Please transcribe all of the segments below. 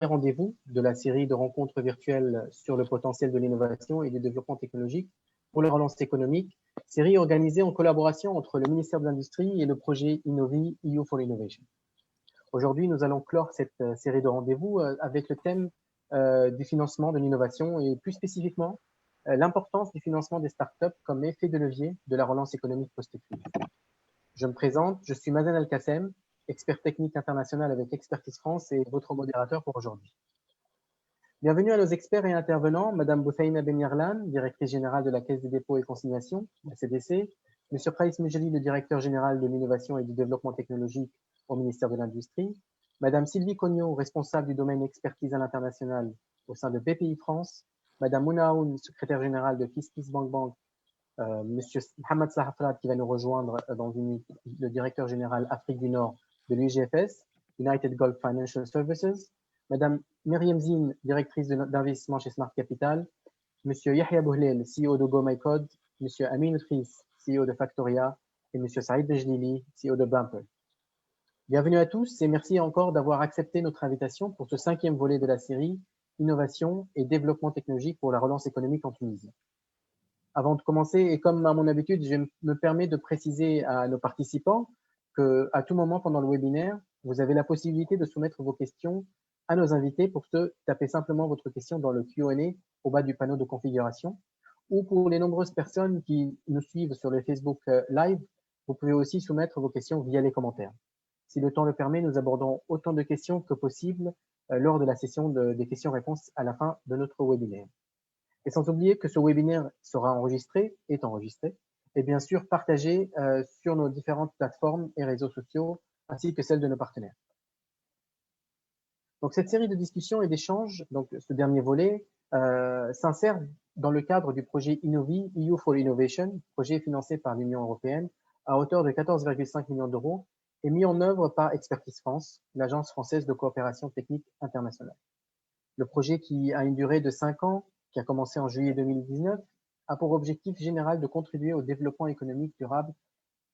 rendez-vous de la série de rencontres virtuelles sur le potentiel de l'innovation et du développement technologique pour la relance économique, série organisée en collaboration entre le ministère de l'Industrie et le projet Innovi EU for Innovation. Aujourd'hui, nous allons clore cette série de rendez-vous avec le thème du financement de l'innovation et plus spécifiquement l'importance du financement des startups comme effet de levier de la relance économique post-crise. Je me présente, je suis Mazen Al-Kassem, expert technique international avec Expertise France et votre modérateur pour aujourd'hui. Bienvenue à nos experts et intervenants, Madame Bouthaïna Benyarlan, directrice générale de la Caisse des dépôts et consignations, la CDC, Monsieur Praïs Mujeli, le directeur général de l'innovation et du développement technologique au ministère de l'Industrie, Madame Sylvie Cognot, responsable du domaine expertise à l'international au sein de BPI France, Madame Mouna Aoun, secrétaire générale de Kiss Bank Bank, Monsieur Mohamed Sahafrat qui va nous rejoindre dans le directeur général Afrique du Nord de l'UGFS, United Gulf Financial Services, Madame Myriam Zine, directrice d'investissement chez Smart Capital, Monsieur Yahya Bouhlel, CEO de GoMyCode, Monsieur Amin Outris, CEO de Factoria, et Monsieur Saïd Bejlili, CEO de Bumper. Bienvenue à tous et merci encore d'avoir accepté notre invitation pour ce 5e volet de la série Innovation et développement technologique pour la relance économique en Tunisie. Avant de commencer, et comme à mon habitude, je me permets de préciser à nos participants qu'à tout moment pendant le webinaire, vous avez la possibilité de soumettre vos questions à nos invités. Pour ce, tapez simplement votre question dans le Q&A au bas du panneau de configuration. Ou pour les nombreuses personnes qui nous suivent sur le Facebook Live, vous pouvez aussi soumettre vos questions via les commentaires. Si le temps le permet, nous aborderons autant de questions que possible lors de la session des questions-réponses à la fin de notre webinaire. Et sans oublier que ce webinaire sera enregistré, et bien sûr partagé sur nos différentes plateformes et réseaux sociaux, ainsi que celles de nos partenaires. Donc cette série de discussions et d'échanges, donc ce dernier volet, s'insère dans le cadre du projet Innovi, EU for Innovation, projet financé par l'Union européenne à hauteur de 14,5 millions d'euros et mis en œuvre par Expertise France, l'agence française de coopération technique internationale. Le projet, qui a une durée de 5 ans, qui a commencé en juillet 2019, a pour objectif général de contribuer au développement économique durable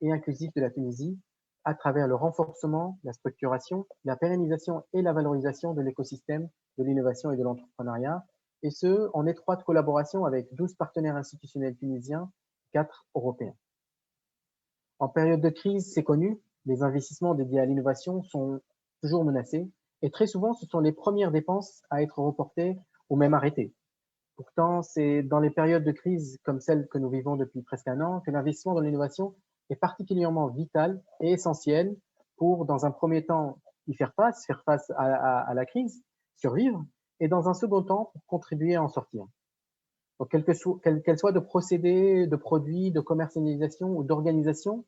et inclusif de la Tunisie à travers le renforcement, la structuration, la pérennisation et la valorisation de l'écosystème de l'innovation et de l'entrepreneuriat, et ce, en étroite collaboration avec 12 partenaires institutionnels tunisiens, 4 européens. En période de crise, c'est connu, les investissements dédiés à l'innovation sont toujours menacés, et très souvent, ce sont les premières dépenses à être reportées ou même arrêtées. Pourtant, c'est dans les périodes de crise comme celle que nous vivons depuis presque un an que l'investissement dans l'innovation est particulièrement vital et essentiel pour, dans un premier temps, y faire face à la crise, survivre, et dans un second temps, pour contribuer à en sortir. Donc, qu'elle soit de procédés, de produits, de commercialisation ou d'organisation,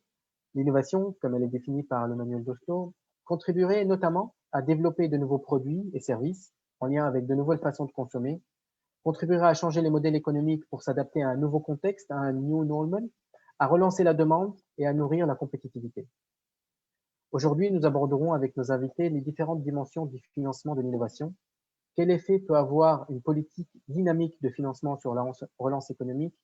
l'innovation, comme elle est définie par le manuel d'Oslo, contribuerait notamment à développer de nouveaux produits et services en lien avec de nouvelles façons de consommer, contribuera à changer les modèles économiques pour s'adapter à un nouveau contexte, à un new normal, à relancer la demande et à nourrir la compétitivité. Aujourd'hui, nous aborderons avec nos invités les différentes dimensions du financement de l'innovation. Quel effet peut avoir une politique dynamique de financement sur la relance économique?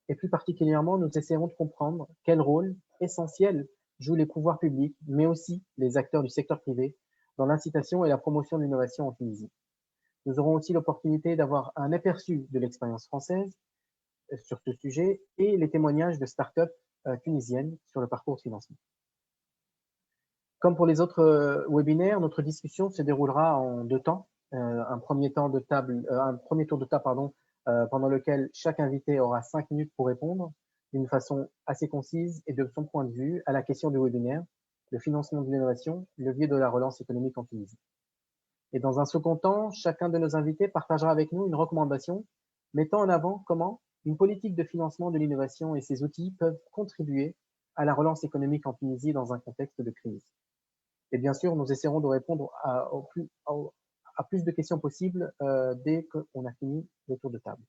Et plus particulièrement, nous essaierons de comprendre quel rôle essentiel jouent les pouvoirs publics, mais aussi les acteurs du secteur privé, dans l'incitation et la promotion de l'innovation en Tunisie. Nous aurons aussi l'opportunité d'avoir un aperçu de l'expérience française sur ce sujet et les témoignages de start-up tunisiennes sur le parcours de financement. Comme pour les autres webinaires, notre discussion se déroulera en 2 temps. Un premier tour de table, pendant lequel chaque invité aura 5 minutes pour répondre d'une façon assez concise et de son point de vue à la question du webinaire, le financement de l'innovation, levier de la relance économique en Tunisie. Et dans un second temps, chacun de nos invités partagera avec nous une recommandation mettant en avant comment une politique de financement de l'innovation et ses outils peuvent contribuer à la relance économique en Tunisie dans un contexte de crise. Et bien sûr, nous essaierons de répondre à plus de questions possibles dès qu'on a fini le tour de table.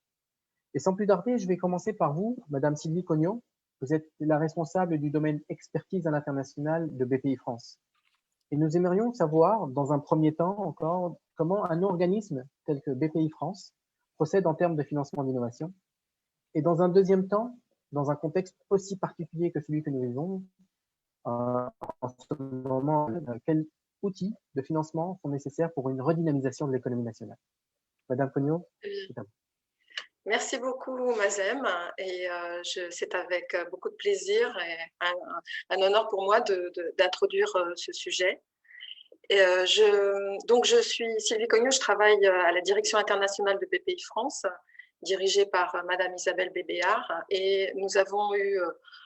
Et sans plus tarder, je vais commencer par vous, Madame Sylvie Cognot. Vous êtes la responsable du domaine expertise à l'international de BPI France. Et nous aimerions savoir, dans un premier temps encore, comment un organisme tel que BPI France procède en termes de financement d'innovation. Et dans un deuxième temps, dans un contexte aussi particulier que celui que nous vivons, en ce moment, quelle outils de financement sont nécessaires pour une redynamisation de l'économie nationale? Madame Cognot, c'est à vous. Merci beaucoup, Mazem. Et c'est avec beaucoup de plaisir et un honneur pour moi d'introduire ce sujet. Et, donc, je suis Sylvie Cognot, je travaille à la direction internationale de BPI France, dirigée par Madame Isabelle Bébéard. Et nous avons eu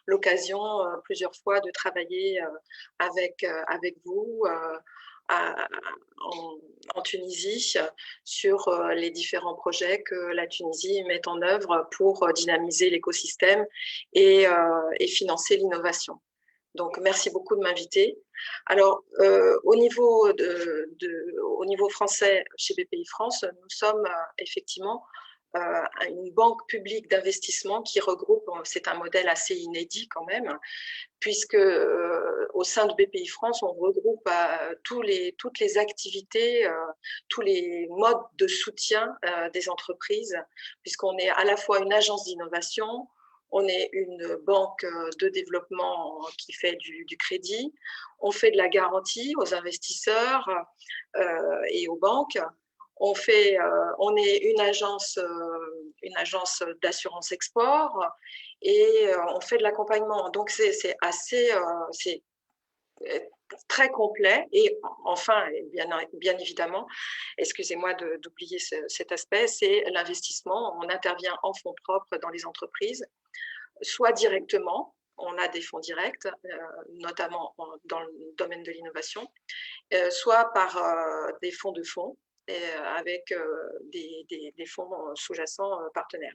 l'occasion plusieurs fois de travailler avec vous en Tunisie sur les différents projets que la Tunisie met en œuvre pour dynamiser l'écosystème et financer l'innovation. Donc, merci beaucoup de m'inviter. Alors, au niveau français, chez BPI France, nous sommes effectivement une banque publique d'investissement qui regroupe, c'est un modèle assez inédit quand même, puisque au sein de BPI France, on regroupe toutes les activités, tous les modes de soutien des entreprises, puisqu'on est à la fois une agence d'innovation, on est une banque de développement qui fait du crédit, on fait de la garantie aux investisseurs et aux banques, on est une agence d'assurance export et on fait de l'accompagnement. Donc c'est très complet. Et enfin, bien évidemment, excusez-moi d'oublier cet aspect, c'est l'investissement. On intervient en fonds propres dans les entreprises, soit directement, on a des fonds directs, notamment dans le domaine de l'innovation, soit par des fonds de fonds, avec des fonds sous-jacents partenaires.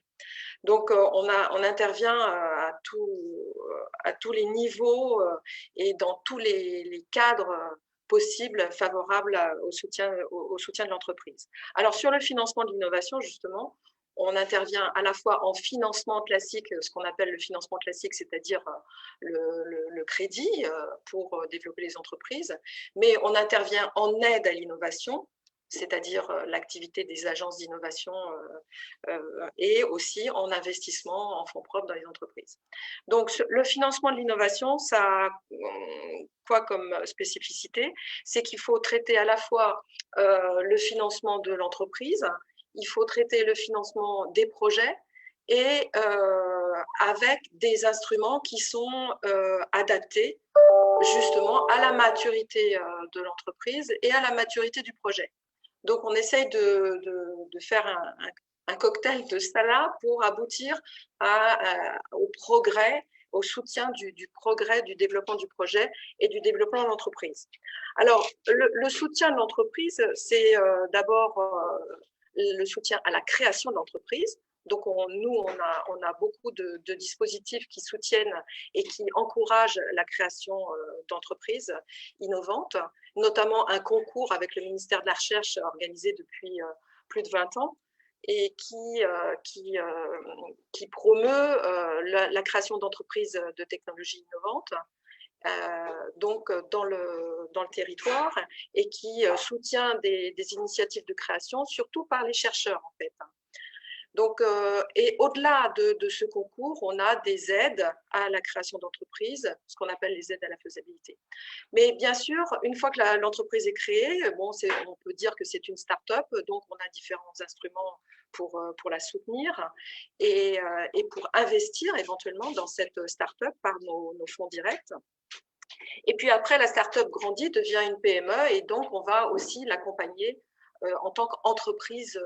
Donc, on intervient à tous les niveaux et dans tous les cadres possibles favorables au soutien de l'entreprise. Alors, sur le financement de l'innovation, justement, on intervient à la fois en financement classique, ce qu'on appelle le financement classique, c'est-à-dire le crédit pour développer les entreprises, mais on intervient en aide à l'innovation, c'est-à-dire l'activité des agences d'innovation et aussi en investissement en fonds propres dans les entreprises. Donc, le financement de l'innovation, ça a quoi comme spécificité? C'est qu'il faut traiter à la fois le financement de l'entreprise, il faut traiter le financement des projets et avec des instruments qui sont adaptés justement à la maturité de l'entreprise et à la maturité du projet. Donc, on essaye de faire un cocktail de cela pour aboutir au progrès, au soutien du progrès, du développement du projet et du développement de l'entreprise. Alors, le soutien de l'entreprise, c'est d'abord le soutien à la création de l'entreprise. Donc, nous, on a beaucoup de dispositifs qui soutiennent et qui encouragent la création d'entreprises innovantes, notamment un concours avec le ministère de la Recherche organisé depuis plus de 20 ans et qui promeut la création d'entreprises de technologies innovantes, donc dans le territoire, et qui soutient des initiatives de création, surtout par les chercheurs en fait. Donc, et au-delà de ce concours, on a des aides à la création d'entreprises, ce qu'on appelle les aides à la faisabilité. Mais bien sûr, une fois que l'entreprise est créée, bon, on peut dire que c'est une start-up, donc on a différents instruments pour la soutenir et pour investir éventuellement dans cette start-up par nos fonds directs. Et puis après, la start-up grandit, devient une PME, et donc on va aussi l'accompagner en tant qu'entreprise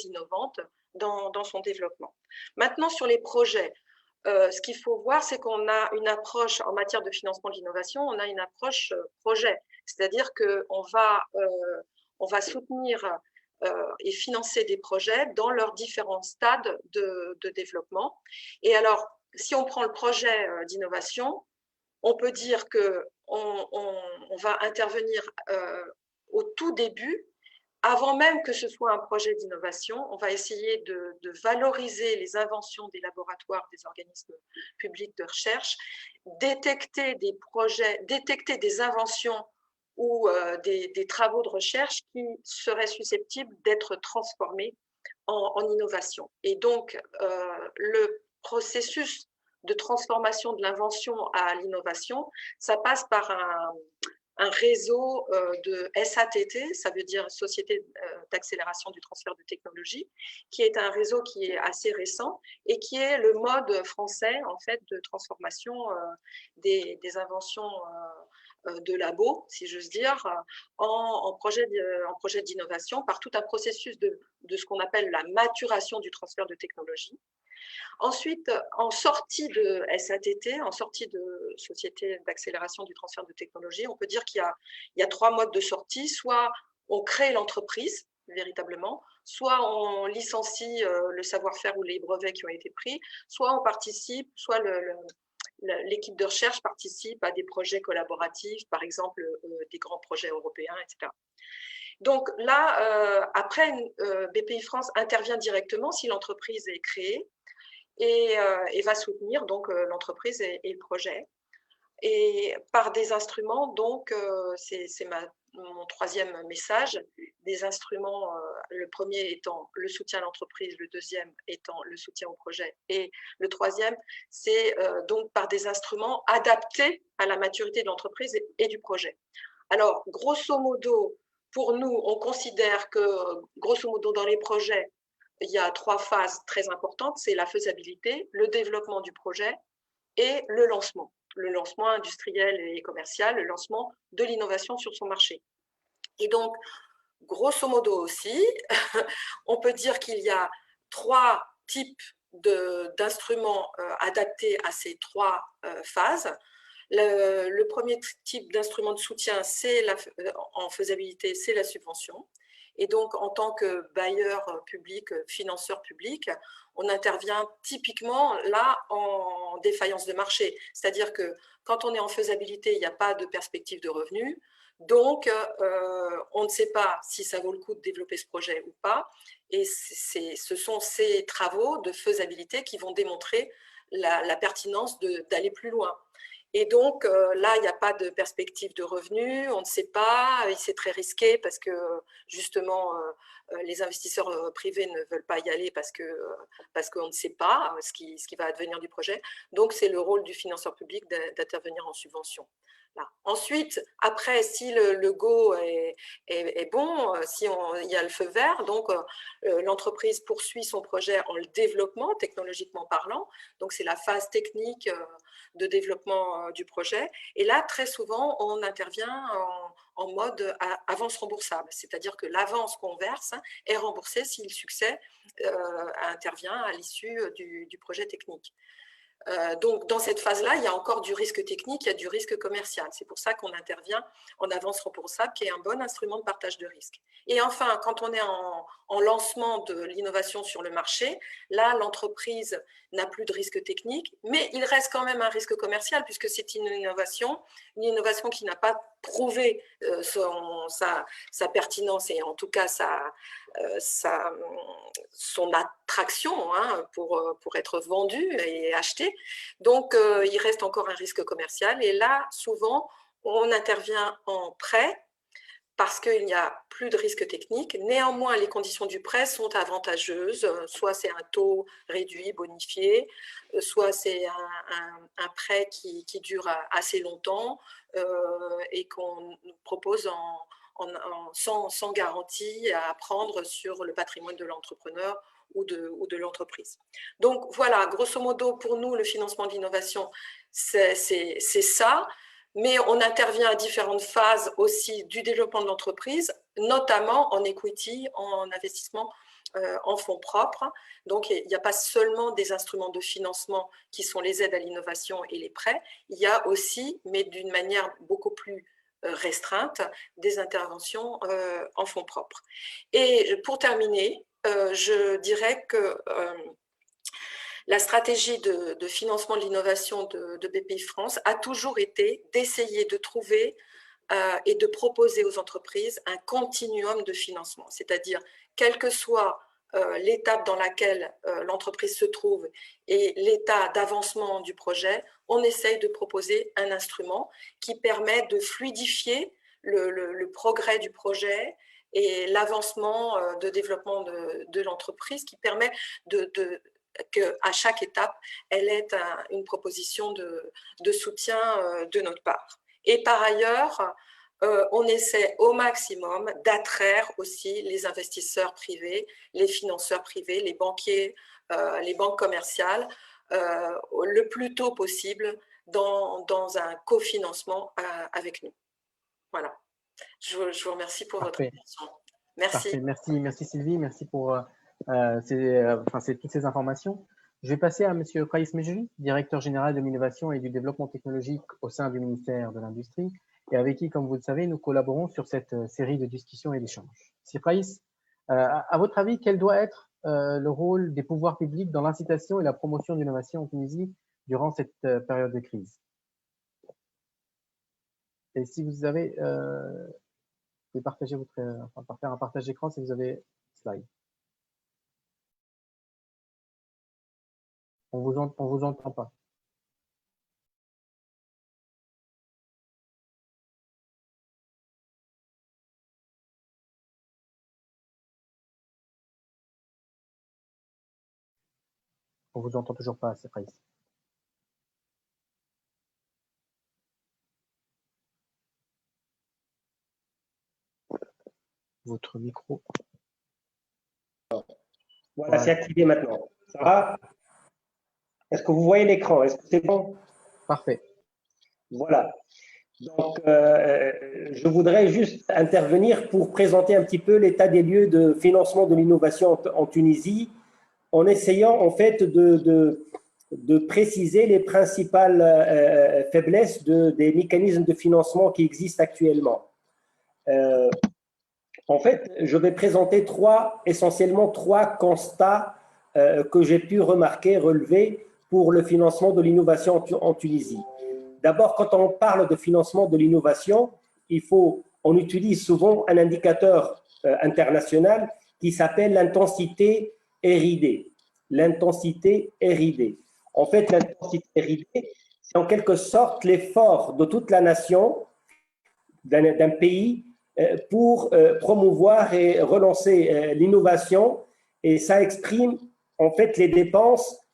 innovante dans son développement. Maintenant, sur les projets, ce qu'il faut voir, c'est qu'on a une approche en matière de financement de l'innovation, on a une approche projet, c'est-à-dire qu'on va soutenir et financer des projets dans leurs différents stades de développement. Et alors, si on prend le projet d'innovation, on peut dire qu'on va intervenir au tout début, avant même que ce soit un projet d'innovation. On va essayer de valoriser les inventions des laboratoires, des organismes publics de recherche, détecter des projets, détecter des inventions ou des travaux de recherche qui seraient susceptibles d'être transformés en innovation. Et donc, le processus de transformation de l'invention à l'innovation, ça passe par un réseau de SATT, ça veut dire Société d'accélération du transfert de technologie, qui est un réseau qui est assez récent et qui est le mode français en fait de transformation des inventions de labo, si j'ose dire, en projet d'innovation par tout un processus de ce qu'on appelle la maturation du transfert de technologie. Ensuite, en sortie de SATT, en sortie de Société d'accélération du transfert de technologie, on peut dire qu'il y a 3 modes de sortie. Soit on crée l'entreprise, véritablement, soit on licencie le savoir-faire ou les brevets qui ont été pris, soit on participe, soit l'équipe de recherche participe à des projets collaboratifs, par exemple des grands projets européens, etc. Donc là, après, BPI France intervient directement si l'entreprise est créée et va soutenir donc l'entreprise et le projet. Et par des instruments, donc c'est mon troisième message, des instruments, le premier étant le soutien à l'entreprise, le deuxième étant le soutien au projet, et le troisième, c'est donc par des instruments adaptés à la maturité de l'entreprise et du projet. Alors, grosso modo, pour nous, on considère que, grosso modo, dans les projets, il y a 3 phases très importantes, c'est la faisabilité, le développement du projet et le lancement industriel et commercial, le lancement de l'innovation sur son marché. Et donc, grosso modo aussi, on peut dire qu'il y a 3 types d'instruments adaptés à ces 3 phases. Le premier type d'instrument de soutien, en faisabilité, c'est la subvention. Et donc, en tant que bailleur public, financeur public, on intervient typiquement là en défaillance de marché. C'est-à-dire que quand on est en faisabilité, il n'y a pas de perspective de revenus. Donc, on ne sait pas si ça vaut le coup de développer ce projet ou pas. Et ce sont ces travaux de faisabilité qui vont démontrer la pertinence d'aller plus loin. Et donc, là, il n'y a pas de perspective de revenus, on ne sait pas, c'est très risqué parce que, justement, les investisseurs privés ne veulent pas y aller parce qu'on ne sait pas ce qui va advenir du projet. Donc, c'est le rôle du financeur public d'intervenir en subvention. Là. Ensuite, après, si le go est bon, si il y a le feu vert, donc l'entreprise poursuit son projet en le développement, technologiquement parlant. Donc, c'est la phase technique de développement du projet. Et là, très souvent, on intervient en mode avance remboursable, c'est-à-dire que l'avance qu'on verse est remboursée si le succès intervient à l'issue du projet technique. Donc, dans cette phase-là, il y a encore du risque technique, il y a du risque commercial. C'est pour ça qu'on intervient en avance remboursable, qui est un bon instrument de partage de risque. Et enfin, quand on est en lancement de l'innovation sur le marché, là, l'entreprise n'a plus de risque technique, mais il reste quand même un risque commercial, puisque c'est une innovation qui n'a pas prouvé sa pertinence et en tout cas son attraction pour être vendu et acheté. Donc, il reste encore un risque commercial. Et là, souvent, on intervient en prêt parce qu'il n'y a plus de risque technique. Néanmoins, les conditions du prêt sont avantageuses. Soit c'est un taux réduit, bonifié, soit c'est un prêt qui dure assez longtemps et qu'on propose sans garantie à prendre sur le patrimoine de l'entrepreneur ou de l'entreprise. Donc voilà, grosso modo, pour nous, le financement de l'innovation, c'est ça. Mais on intervient à différentes phases aussi du développement de l'entreprise, notamment en equity, en investissement en fonds propres. Donc, il n'y a pas seulement des instruments de financement qui sont les aides à l'innovation et les prêts, il y a aussi, mais d'une manière beaucoup plus restreinte, des interventions en fonds propres. Et pour terminer, je dirais que la stratégie de financement de l'innovation de BPI France a toujours été d'essayer de trouver et de proposer aux entreprises un continuum de financement, c'est-à-dire quelle que soit l'étape dans laquelle l'entreprise se trouve et l'état d'avancement du projet, on essaye de proposer un instrument qui permet de fluidifier le progrès du projet et l'avancement de développement de l'entreprise, qui permet qu'à chaque étape, elle ait une proposition de soutien de notre part. Et par ailleurs, on essaie au maximum d'attraire aussi les investisseurs privés, les financeurs privés, les banquiers, les banques commerciales, le plus tôt possible dans un cofinancement avec nous. Voilà. Je vous remercie pour votre attention. Merci. Parfait. Merci Sylvie, merci pour toutes ces informations. Je vais passer à Monsieur Praïs Mejri, directeur général de l'innovation et du développement technologique au sein du ministère de l'Industrie, et avec qui, comme vous le savez, nous collaborons sur cette série de discussions et d'échanges. Monsieur Praïs, à votre avis, quel doit être le rôle des pouvoirs publics dans l'incitation et la promotion de l'innovation en Tunisie durant cette période de crise? Et si vous avez, vous pouvez partager faire un partage d'écran si vous avez slide. On vous entend pas. On vous entend toujours pas, c'est Praïs. Votre micro. Voilà, c'est activé maintenant. Ça va? Est-ce que vous voyez l'écran? Est-ce que c'est bon? Parfait. Voilà. Donc, je voudrais juste intervenir pour présenter un petit peu l'état des lieux de financement de l'innovation en Tunisie, en essayant en fait de préciser les principales faiblesses des mécanismes de financement qui existent actuellement. En fait, je vais présenter essentiellement trois constats que j'ai pu remarquer, relever pour le financement de l'innovation en Tunisie. D'abord, quand on parle de financement de l'innovation, on utilise souvent un indicateur international qui s'appelle l'intensité RID. L'intensité RID. En fait, l'intensité RID, c'est en quelque sorte l'effort de toute la nation, d'un pays, pour promouvoir et relancer l'innovation, et ça exprime en fait les dépenses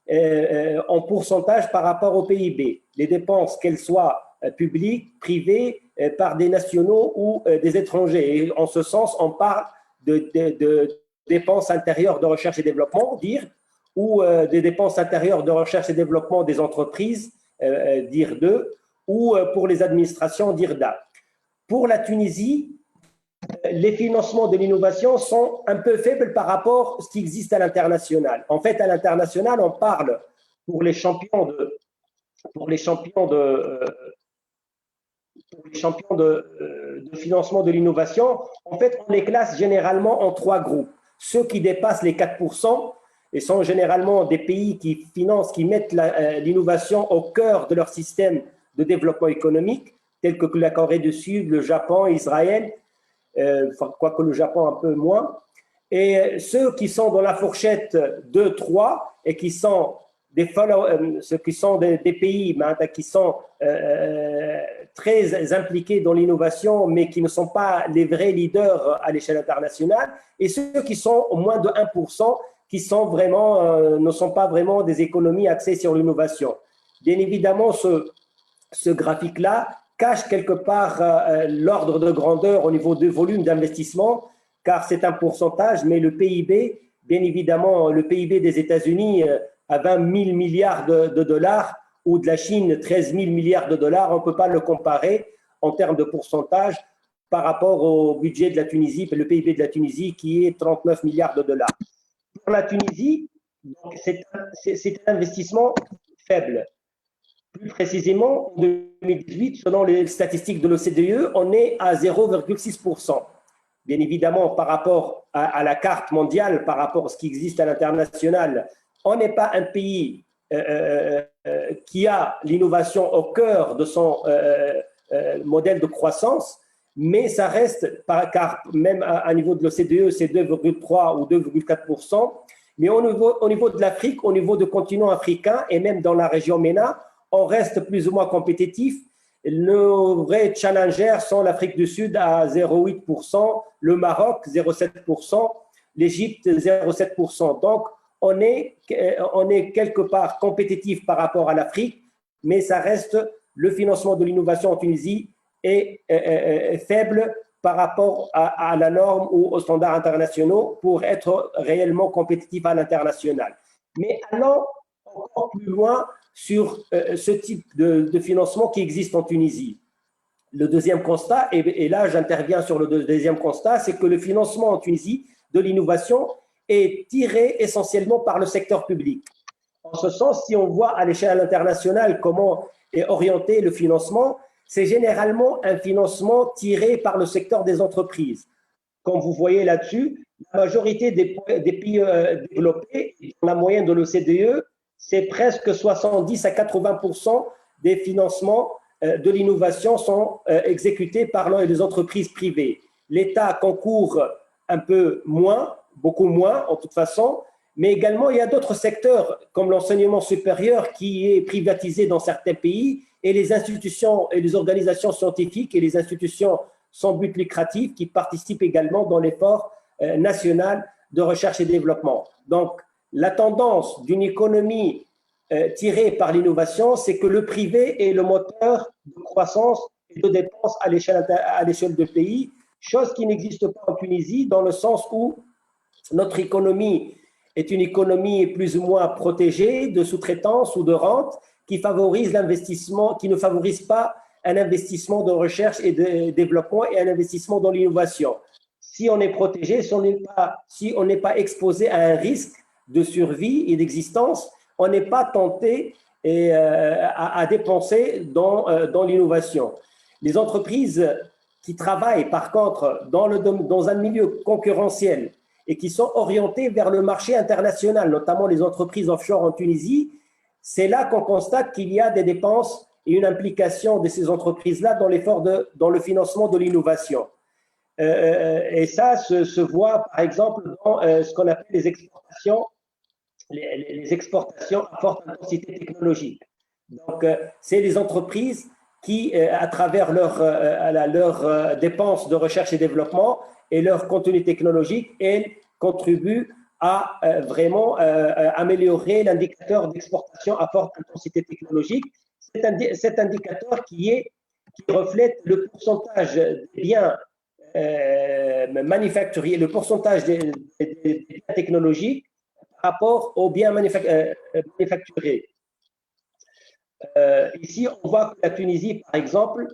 en pourcentage par rapport au PIB. Les dépenses, qu'elles soient publiques, privées, par des nationaux ou des étrangers. Et en ce sens, on parle de dépenses intérieures de recherche et développement, dire, ou des dépenses intérieures de recherche et développement des entreprises, dire d'eux, ou pour les administrations, dire d'A. Pour la Tunisie, les financements de l'innovation sont un peu faibles par rapport à ce qui existe à l'international. En fait, à l'international, on parle pour les champions de financement de l'innovation. En fait, on les classe généralement en trois groupes. Ceux qui dépassent les 4% et sont généralement des pays qui financent, qui mettent l'innovation au cœur de leur système de développement économique, tels que la Corée du Sud, le Japon, Israël, quoique le Japon un peu moins, et ceux qui sont dans la fourchette 2-3 et qui sont ceux qui sont des pays qui sont très impliqués dans l'innovation, mais qui ne sont pas les vrais leaders à l'échelle internationale, et ceux qui sont au moins de 1%, qui sont vraiment, ne sont pas vraiment des économies axées sur l'innovation. Bien évidemment, ce graphique-là cache quelque part l'ordre de grandeur au niveau du volume d'investissement, car c'est un pourcentage, mais le PIB, bien évidemment, le PIB des États-Unis à 20 000 milliards de dollars ou de la Chine 13 000 milliards de dollars, on ne peut pas le comparer en termes de pourcentage par rapport au budget de la Tunisie, le PIB de la Tunisie qui est 39 milliards de dollars. Pour la Tunisie, c'est un investissement faible. Plus précisément, en 2018, selon les statistiques de l'OCDE, on est à 0,6%. Bien évidemment, par rapport à la carte mondiale, par rapport à ce qui existe à l'international, on n'est pas un pays qui a l'innovation au cœur de son modèle de croissance, mais ça reste, car même à niveau de l'OCDE, c'est 2,3 ou 2,4%. Mais au niveau de l'Afrique, au niveau du continent africain et même dans la région MENA, on reste plus ou moins compétitif. Nos vrais challengers sont l'Afrique du Sud à 0,8%, le Maroc 0,7%, l'Égypte 0,7%. Donc, on est quelque part compétitif par rapport à l'Afrique, mais ça reste le financement de l'innovation en Tunisie est faible par rapport à la norme ou aux standards internationaux pour être réellement compétitif à l'international. Mais allons encore plus loin sur ce type de financement qui existe en Tunisie. Le deuxième constat, et là j'interviens sur le deuxième constat, c'est que le financement en Tunisie de l'innovation est tiré essentiellement par le secteur public. En ce sens, si on voit à l'échelle internationale comment est orienté le financement, c'est généralement un financement tiré par le secteur des entreprises. Comme vous voyez là-dessus, la majorité des pays développés, dans la moyenne de l'OCDE, c'est presque 70 à 80% des financements de l'innovation sont exécutés par les entreprises privées. L'État concourt un peu moins, beaucoup moins en toute façon, mais également il y a d'autres secteurs comme l'enseignement supérieur qui est privatisé dans certains pays et les institutions et les organisations scientifiques et les institutions sans but lucratif qui participent également dans l'effort national de recherche et développement. Donc, la tendance d'une économie tirée par l'innovation, c'est que le privé est le moteur de croissance et de dépenses à l'échelle de pays, chose qui n'existe pas en Tunisie dans le sens où notre économie est une économie plus ou moins protégée de sous-traitance ou de rente qui favorise l'investissement, qui ne favorise pas un investissement de recherche et de développement et un investissement dans l'innovation. Si on est protégé, si on n'est pas exposé à un risque de survie et d'existence, on n'est pas tenté à dépenser dans l'innovation. Les entreprises qui travaillent, par contre, dans un milieu concurrentiel et qui sont orientées vers le marché international, notamment les entreprises offshore en Tunisie, c'est là qu'on constate qu'il y a des dépenses et une implication de ces entreprises-là dans le financement de l'innovation. Et ça se voit, par exemple, dans ce qu'on appelle les exportations à forte intensité technologique. Donc, c'est les entreprises qui, à travers leurs dépenses de recherche et développement et leur contenu technologique, elles contribuent à vraiment améliorer l'indicateur d'exportation à forte intensité technologique. Cet indicateur qui reflète le pourcentage des biens manufacturiers, le pourcentage des biens technologiques par rapport aux biens manufacturés. Ici, on voit que la Tunisie, par exemple,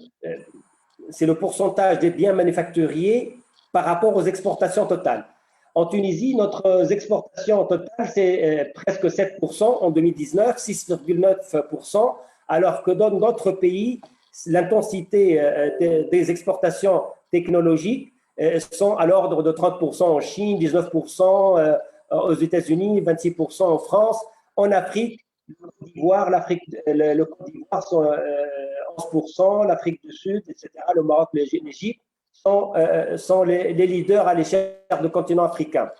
c'est le pourcentage des biens manufacturiers par rapport aux exportations totales. En Tunisie, notre exportation totale, c'est presque 7% en 2019, 6,9%, alors que dans d'autres pays, l'intensité des exportations technologiques sont à l'ordre de 30% en Chine, 19% aux États-Unis, 26% en France. En Afrique, le Côte d'Ivoire sont 11%, l'Afrique du Sud, etc., le Maroc, l'Égypte sont les leaders à l'échelle du continent africain.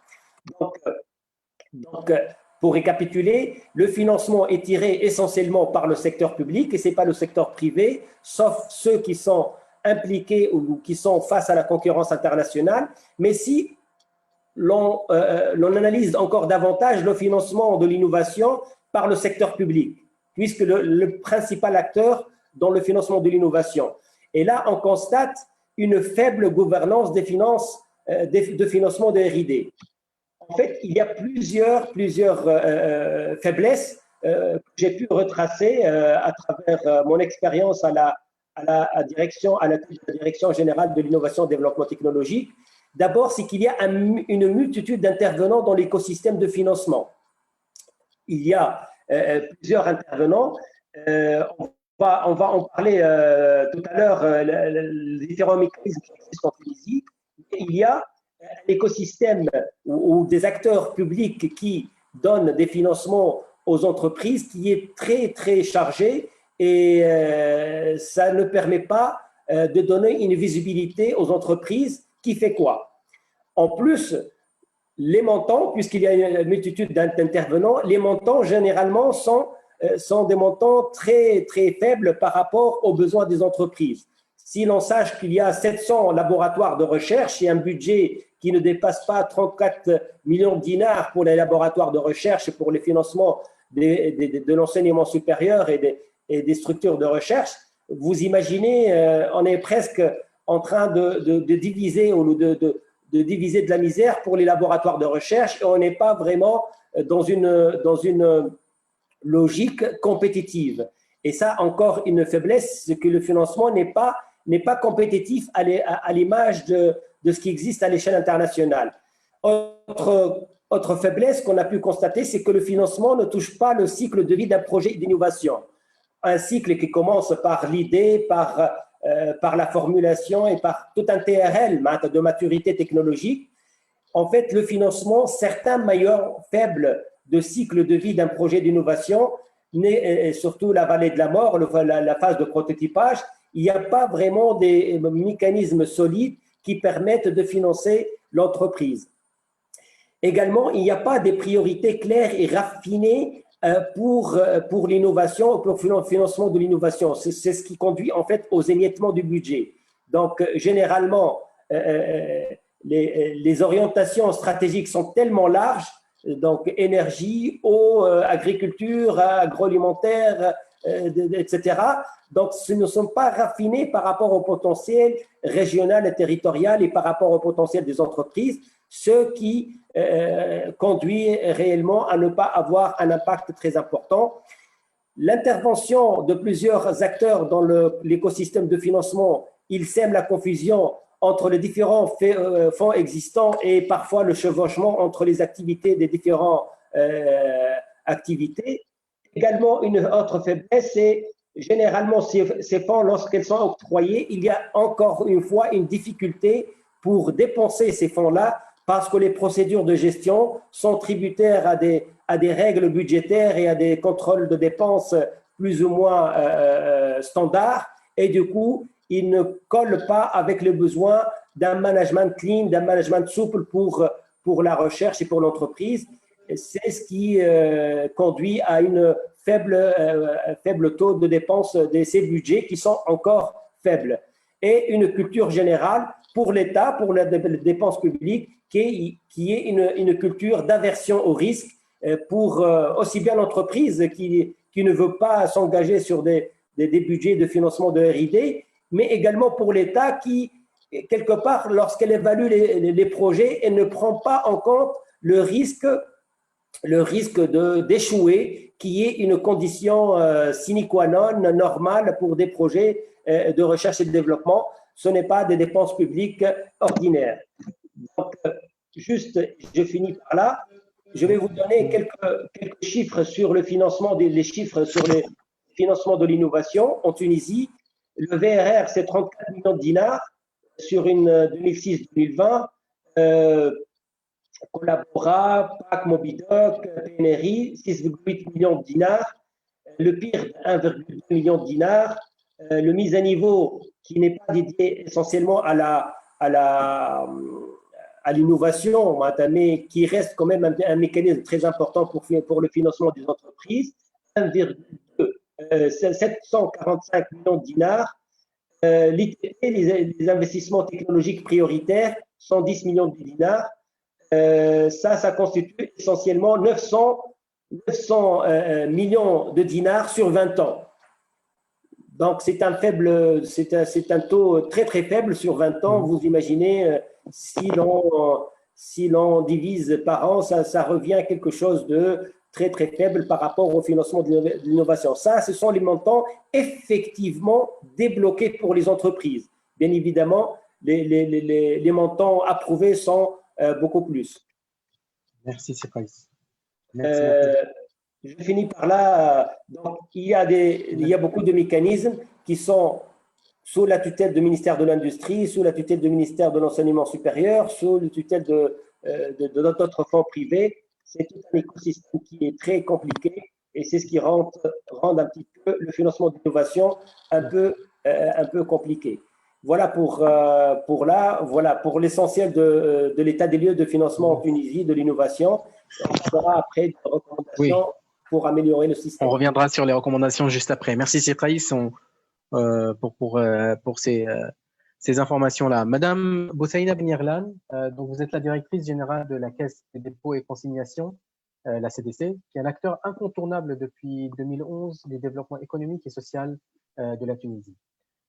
Donc, pour récapituler, le financement est tiré essentiellement par le secteur public et ce n'est pas le secteur privé, sauf ceux qui sont impliqués ou qui sont face à la concurrence internationale. Mais si l'on analyse encore davantage le financement de l'innovation par le secteur public, puisque le principal acteur dans le financement de l'innovation. Et là, on constate une faible gouvernance des finances, de financement de R&D. En fait, il y a plusieurs faiblesses que j'ai pu retracer à travers mon expérience à la Direction générale de l'innovation et développement technologique. D'abord, c'est qu'il y a une multitude d'intervenants dans l'écosystème de financement. Il y a plusieurs intervenants. On va en parler tout à l'heure, les différents mécanismes qui existent en Tunisie. Il y a un écosystème ou des acteurs publics qui donnent des financements aux entreprises qui est très, très chargé et ça ne permet pas de donner une visibilité aux entreprises qui fait quoi. En plus, les montants, puisqu'il y a une multitude d'intervenants, les montants généralement sont des montants très, très faibles par rapport aux besoins des entreprises. Si l'on sache qu'il y a 700 laboratoires de recherche et un budget qui ne dépasse pas 34 millions de dinars pour les laboratoires de recherche et pour les financements de l'enseignement supérieur et des structures de recherche, vous imaginez, on est presque en train de diviser ou de diviser de la misère pour les laboratoires de recherche et on n'est pas vraiment dans une logique compétitive. Et ça, encore une faiblesse, c'est que le financement n'est pas compétitif à l'image de ce qui existe à l'échelle internationale. Autre faiblesse qu'on a pu constater, c'est que le financement ne touche pas le cycle de vie d'un projet d'innovation. Un cycle qui commence par l'idée, par la formulation et par tout un TRL de maturité technologique. En fait, le financement, certains maillons faibles de cycle de vie d'un projet d'innovation, surtout la vallée de la mort, la phase de prototypage, il n'y a pas vraiment des mécanismes solides qui permettent de financer l'entreprise. Également, il n'y a pas des priorités claires et raffinées pour l'innovation, pour le financement de l'innovation. C'est ce qui conduit en fait aux émiettements du budget. Donc, généralement, les orientations stratégiques sont tellement larges, donc énergie, eau, agriculture, agroalimentaire, etc. Donc, ce ne sont pas raffinés par rapport au potentiel régional et territorial et par rapport au potentiel des entreprises, ce qui conduit réellement à ne pas avoir un impact très important. L'intervention de plusieurs acteurs dans l'écosystème de financement, il sème la confusion entre les différents fonds existants et parfois le chevauchement entre les activités des différentes activités. Également, une autre faiblesse, c'est généralement ces fonds, lorsqu'ils sont octroyés, il y a encore une fois une difficulté pour dépenser ces fonds-là parce que les procédures de gestion sont tributaires à des règles budgétaires et à des contrôles de dépenses plus ou moins standards et du coup, ils ne collent pas avec les besoins d'un management clean, d'un management souple pour la recherche et pour l'entreprise. C'est ce qui conduit à une faible taux de dépenses de ces budgets qui sont encore faibles. Et une culture générale pour l'État, pour la dépense publique, qui est une culture d'aversion au risque pour aussi bien l'entreprise qui ne veut pas s'engager sur des budgets de financement de R&D, mais également pour l'État qui, quelque part, lorsqu'elle évalue les projets, elle ne prend pas en compte le risque d'échouer, qui est une condition sine qua non normale pour des projets de recherche et de développement. Ce n'est pas des dépenses publiques ordinaires. Donc, juste, je finis par là. Je vais vous donner quelques chiffres sur le financement, les chiffres sur le financement de l'innovation en Tunisie. Le VRR, c'est 34 millions de dinars sur une 2006-2020. Collabora, PAC, Mobidoc, PNRI, 6,8 millions de dinars. Le PIR, 1,2 million de dinars. Le mise à niveau, qui n'est pas dédié essentiellement à l'innovation, mais qui reste quand même un mécanisme très important pour le financement des entreprises, 745 millions de dinars. L'ITP, les investissements technologiques prioritaires, 110 millions de dinars. Ça constitue essentiellement 900 millions de dinars sur 20 ans. Donc, c'est un taux très, très faible sur 20 ans. Vous imaginez, si l'on divise par an, ça revient à quelque chose de très, très faible par rapport au financement de l'innovation. Ça, ce sont les montants effectivement débloqués pour les entreprises. Bien évidemment, les montants approuvés sont beaucoup plus. Merci, Sirfaïs. Je finis par là. Donc, il y a beaucoup de mécanismes qui sont sous la tutelle du ministère de l'Industrie, sous la tutelle du ministère de l'Enseignement supérieur, sous la tutelle de d'autres fonds privés. C'est tout un écosystème qui est très compliqué et c'est ce qui rend un petit peu le financement d'innovation un peu compliqué. Voilà pour l'essentiel de l'état des lieux de financement en Tunisie, de l'innovation. On fera après des recommandations pour améliorer le système. On reviendra sur les recommandations juste après. Merci Sirfaïs pour ces informations-là. Madame Boussaïna Benirlan, donc vous êtes la directrice générale de la Caisse des dépôts et consignations, la CDC, qui est un acteur incontournable depuis 2011 du développement économique et social de la Tunisie.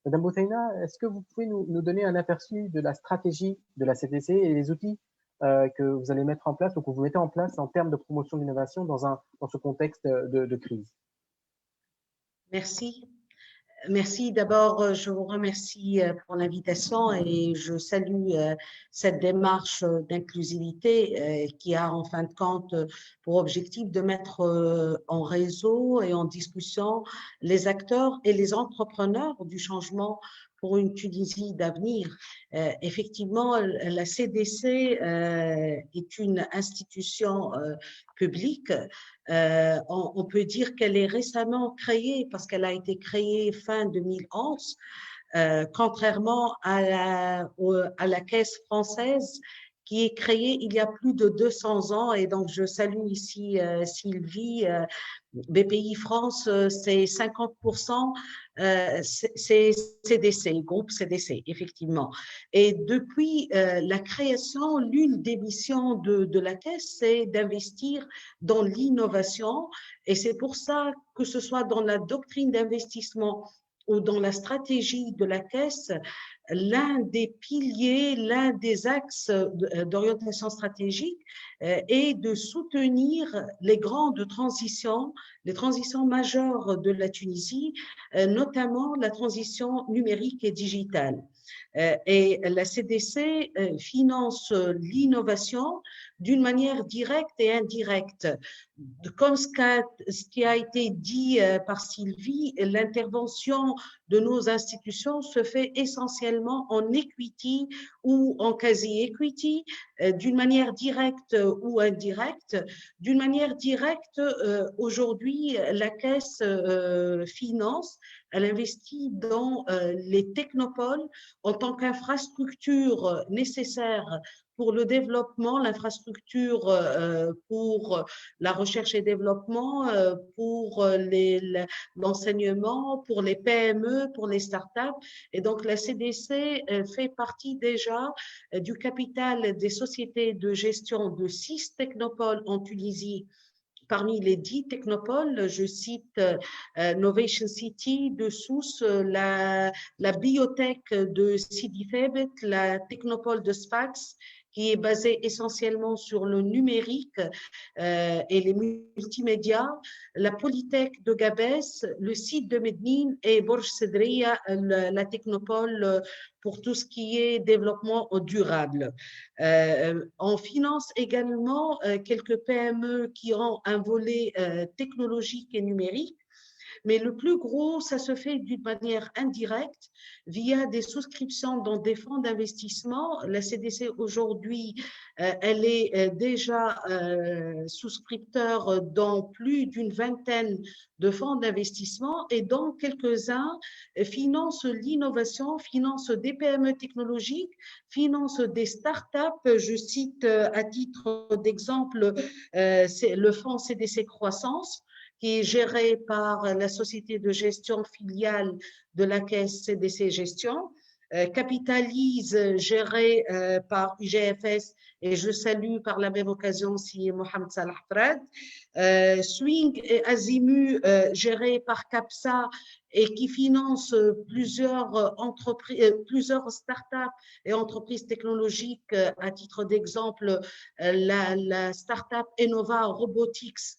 Madame Boutaina, est-ce que vous pouvez nous donner un aperçu de la stratégie de la CDC et les outils que vous allez mettre en place ou que vous mettez en place en termes de promotion de l'innovation dans ce contexte de crise? Merci. Merci. D'abord, je vous remercie pour l'invitation et je salue cette démarche d'inclusivité qui a en fin de compte pour objectif de mettre en réseau et en discussion les acteurs et les entrepreneurs du changement pour une Tunisie d'avenir. Effectivement, la CDC est une institution publique. On peut dire qu'elle est récemment créée parce qu'elle a été créée fin 2011, contrairement à la Caisse française qui est créée il y a plus de 200 ans. Et donc, je salue ici Sylvie. BPI France, c'est 50%, c'est CDC, groupe CDC, effectivement. Et depuis la création, l'une des missions de la Caisse, c'est d'investir dans l'innovation. Et c'est pour ça que ce soit dans la doctrine d'investissement ou dans la stratégie de la Caisse, l'un des piliers, l'un des axes d'orientation stratégique est de soutenir les grandes transitions, les transitions majeures de la Tunisie, notamment la transition numérique et digitale. Et la CDC finance l'innovation d'une manière directe et indirecte. Comme ce qui a été dit par Sylvie, l'intervention de nos institutions se fait essentiellement en equity ou en quasi-equity, d'une manière directe ou indirecte. D'une manière directe, aujourd'hui, la Caisse finance, elle investit dans les technopoles en tant qu'infrastructure nécessaire pour le développement, l'infrastructure pour la recherche et développement, pour l'enseignement, pour les PME, pour les startups. Et donc, la CDC fait partie déjà du capital des sociétés de gestion de 6 technopoles en Tunisie. Parmi les 10 technopoles, je cite Novation City de Sousse, la biotech de Sidi Febet, la technopole de Sfax, qui est basée essentiellement sur le numérique et les multimédias, la Polytech de Gabès, le site de Medine et Borj Sedria, la technopole pour tout ce qui est développement durable. On finance également quelques PME qui ont un volet technologique et numérique, mais le plus gros, ça se fait d'une manière indirecte via des souscriptions dans des fonds d'investissement. La CDC aujourd'hui, elle est déjà souscripteur dans plus d'une vingtaine de fonds d'investissement et dont quelques-uns financent l'innovation, financent des PME technologiques, financent des startups. Je cite à titre d'exemple le fonds CDC Croissance, qui est géré par la société de gestion filiale de la Caisse CDC Gestion, Capitalise, géré par UGFS, et je salue par la même occasion si Mohamed Salah Frad, Swing et Azimu, géré par CAPSA, et qui finance plusieurs entreprises, plusieurs startups et entreprises technologiques. À titre d'exemple, la startup Enova Robotics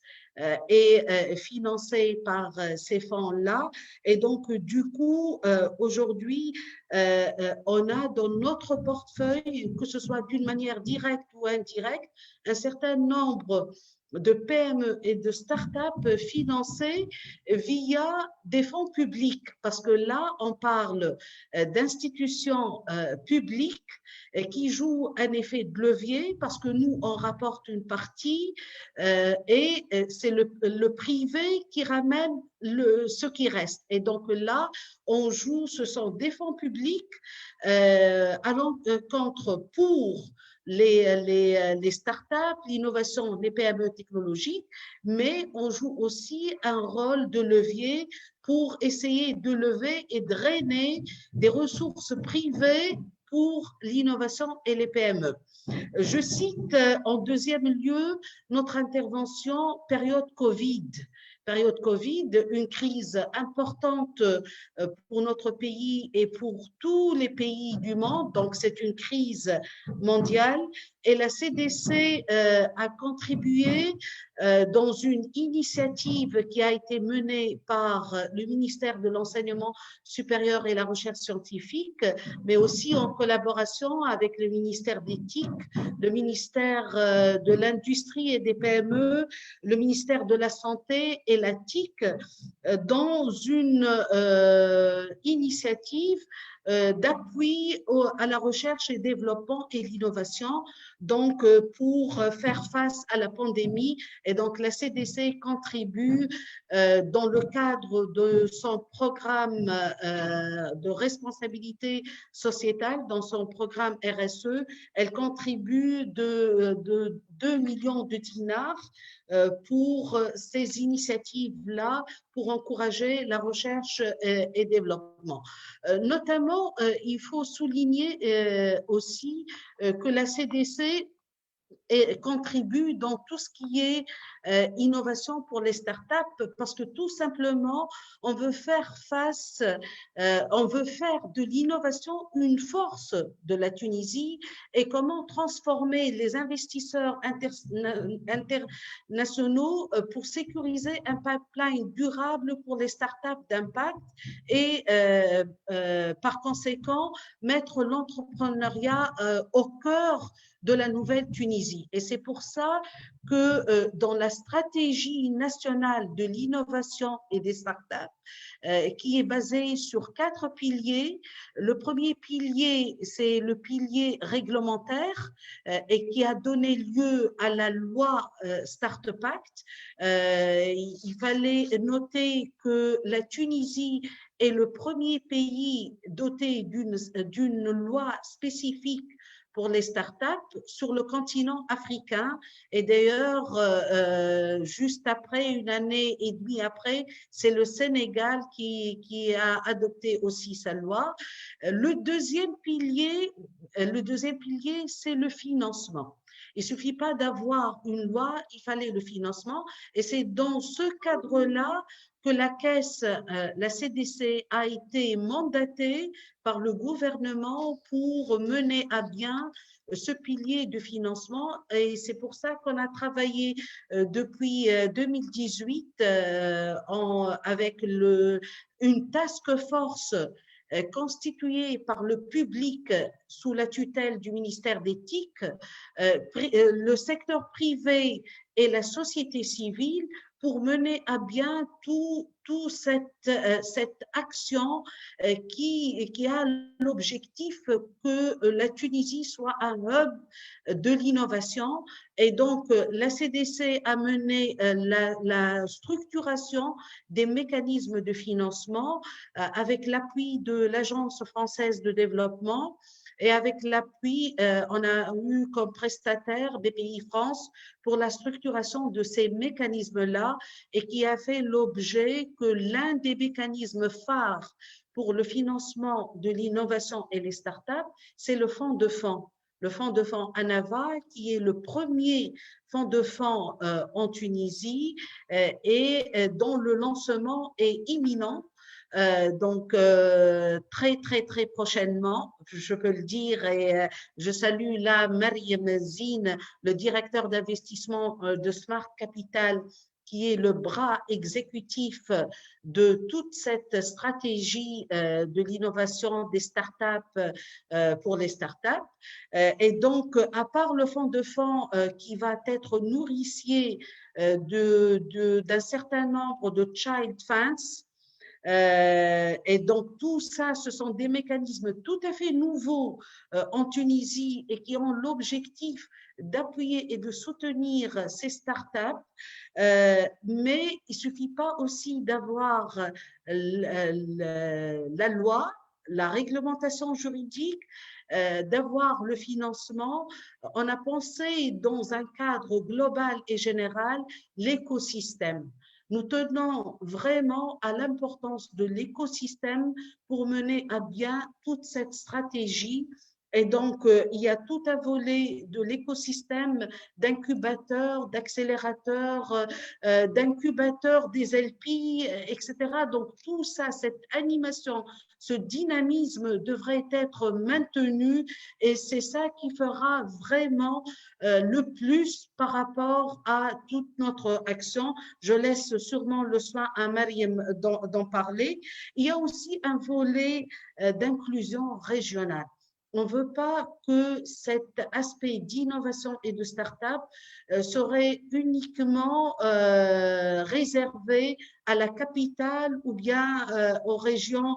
est financée par ces fonds-là. Et donc, du coup, aujourd'hui, on a dans notre portefeuille, que ce soit d'une manière directe ou indirecte, un certain nombre de PME et de start-up financées via des fonds publics, parce que là, on parle d'institutions publiques qui jouent un effet de levier, parce que nous, on rapporte une partie et c'est le privé qui ramène ce qui reste. Et donc là, on joue, ce sont des fonds publics allant contre pour les startups, l'innovation, les PME technologiques, mais on joue aussi un rôle de levier pour essayer de lever et drainer des ressources privées pour l'innovation et les PME. Je cite en deuxième lieu notre intervention période Covid, période Covid, une crise importante pour notre pays et pour tous les pays du monde. Donc, c'est une crise mondiale et la CDC a contribué dans une initiative qui a été menée par le ministère de l'Enseignement supérieur et la Recherche scientifique, mais aussi en collaboration avec le ministère d'éthique, le ministère de l'Industrie et des PME, le ministère de la Santé et la TIC, dans une initiative d'appui à la recherche et développement et l'innovation, donc pour faire face à la pandémie. Et donc la CDC contribue dans le cadre de son programme de responsabilité sociétale, dans son programme RSE, elle contribue de 2 millions de dinars pour ces initiatives-là, pour encourager la recherche et développement. Notamment, il faut souligner aussi que la CDC contribue dans tout ce qui est innovation pour les startups, parce que tout simplement, on veut faire on veut faire de l'innovation une force de la Tunisie, et comment transformer les investisseurs internationaux pour sécuriser un pipeline durable pour les startups d'impact et par conséquent mettre l'entrepreneuriat au cœur de la nouvelle Tunisie. Et c'est pour ça que dans la stratégie nationale de l'innovation et des startups, qui est basée sur 4 piliers. Le premier pilier, c'est le pilier réglementaire et qui a donné lieu à la loi Startup Act. Il fallait noter que la Tunisie est le premier pays doté d'une loi spécifique pour les startups sur le continent africain. Et d'ailleurs, juste après, une année et demie après, c'est le Sénégal qui a adopté aussi sa loi. Le deuxième pilier, c'est le financement. Il ne suffit pas d'avoir une loi, il fallait le financement. Et c'est dans ce cadre-là que la caisse, la CDC, a été mandatée par le gouvernement pour mener à bien ce pilier de financement. Et c'est pour ça qu'on a travaillé depuis 2018 avec une task force constituée par le public sous la tutelle du ministère d'éthique, le secteur privé et la société civile, pour mener à bien toute cette action qui a l'objectif que la Tunisie soit un hub de l'innovation. Et donc, la CDC a mené la structuration des mécanismes de financement avec l'appui de l'Agence française de développement. Et avec l'appui, on a eu comme prestataire BPI France pour la structuration de ces mécanismes-là, et qui a fait l'objet que l'un des mécanismes phares pour le financement de l'innovation et les startups, c'est le fonds de fonds. Le fonds de fonds ANAVA, qui est le premier fonds de fonds en Tunisie et dont le lancement est imminent. Donc, très prochainement, je peux le dire, et je salue là Mariam Zine, le directeur d'investissement de Smart Capital, qui est le bras exécutif de toute cette stratégie de l'innovation des startups pour les startups. Et donc, à part le fonds de fonds qui va être nourricier d'un certain nombre de child funds, et donc tout ça, ce sont des mécanismes tout à fait nouveaux en Tunisie et qui ont l'objectif d'appuyer et de soutenir ces startups. Mais il ne suffit pas aussi d'avoir la loi, la réglementation juridique, d'avoir le financement. On a pensé dans un cadre global et général l'écosystème. Nous tenons vraiment à l'importance de l'écosystème pour mener à bien toute cette stratégie Et donc, il y a tout un volet de l'écosystème d'incubateurs, d'accélérateurs, d'incubateurs des LP, etc. Donc, tout ça, cette animation, ce dynamisme devrait être maintenu et c'est ça qui fera vraiment le plus par rapport à toute notre action. Je laisse sûrement le soin à Mariam d'en parler. Il y a aussi un volet d'inclusion régionale. On ne veut pas que cet aspect d'innovation et de start-up serait uniquement réservé à la capitale ou bien aux régions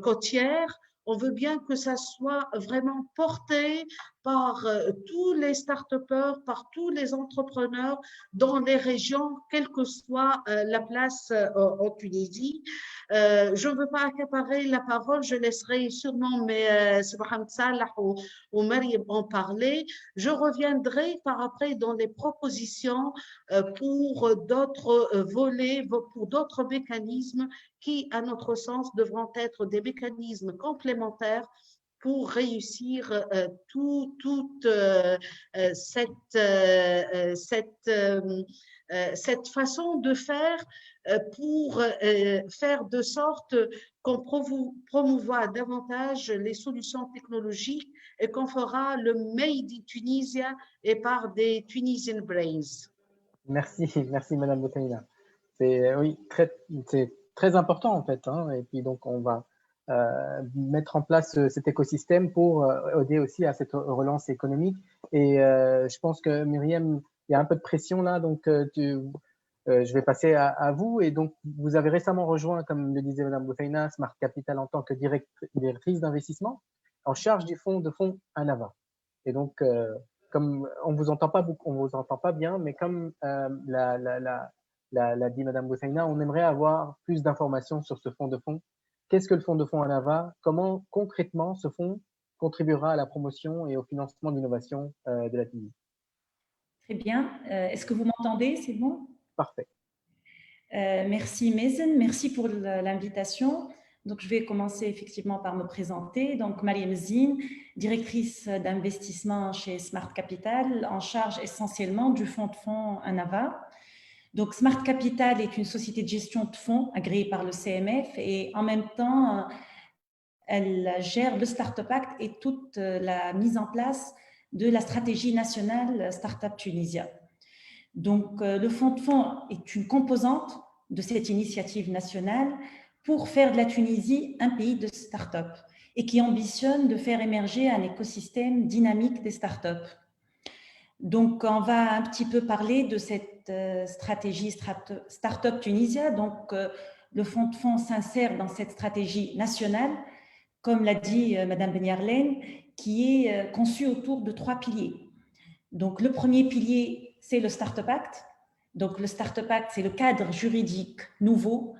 côtières. On veut bien que ça soit vraiment porté par tous les start-upers, par tous les entrepreneurs dans les régions, quelle que soit la place en Tunisie. Je ne veux pas accaparer la parole, je laisserai sûrement Mohamed Salah ou Mariam en parler. Je reviendrai par après dans les propositions pour d'autres volets, pour d'autres mécanismes qui, à notre sens, devront être des mécanismes complémentaires pour réussir toute cette façon de faire pour faire de sorte qu'on promouvoit davantage les solutions technologiques et qu'on fera le Made in Tunisia et par des Tunisian Brains. Merci, merci Madame Boutaina. C'est oui, c'est très important en fait. Hein, et puis donc on va mettre en place cet écosystème pour aider aussi à cette relance économique. Et je pense que Myriam, il y a un peu de pression là, donc je vais passer à vous. Et donc vous avez récemment rejoint, comme le disait Madame Boutaina, Smart Capital en tant que directrice d'investissement en charge du fonds ANAVA. Et donc comme on vous entend pas beaucoup, on vous entend pas bien, mais comme l'a dit Madame Boutaina, on aimerait avoir plus d'informations sur ce fonds de fonds. Qu'est-ce que le fonds de fonds ANAVA? Comment concrètement ce fonds contribuera à la promotion et au financement de l'innovation de la Tunisie? Très bien. Est-ce que vous m'entendez? C'est bon? Parfait. Merci Mazen, merci pour l'invitation. Donc, je vais commencer effectivement par me présenter. Donc, Mariam Zine, directrice d'investissement chez Smart Capital, en charge essentiellement du fonds de fonds ANAVA. Donc, Smart Capital est une société de gestion de fonds agréée par le CMF et en même temps, elle gère le Startup Act et toute la mise en place de la stratégie nationale Startup Tunisia. Donc, le fonds de fonds est une composante de cette initiative nationale pour faire de la Tunisie un pays de start-up et qui ambitionne de faire émerger un écosystème dynamique des start-up. Donc, on va un petit peu parler de cette stratégie Startup Tunisia. Donc, le fonds de fonds s'insère dans cette stratégie nationale, comme l'a dit Madame Benyarlen, qui est conçue autour de 3 piliers. Donc, le premier pilier, c'est le Startup Act. Donc, le Startup Act, c'est le cadre juridique nouveau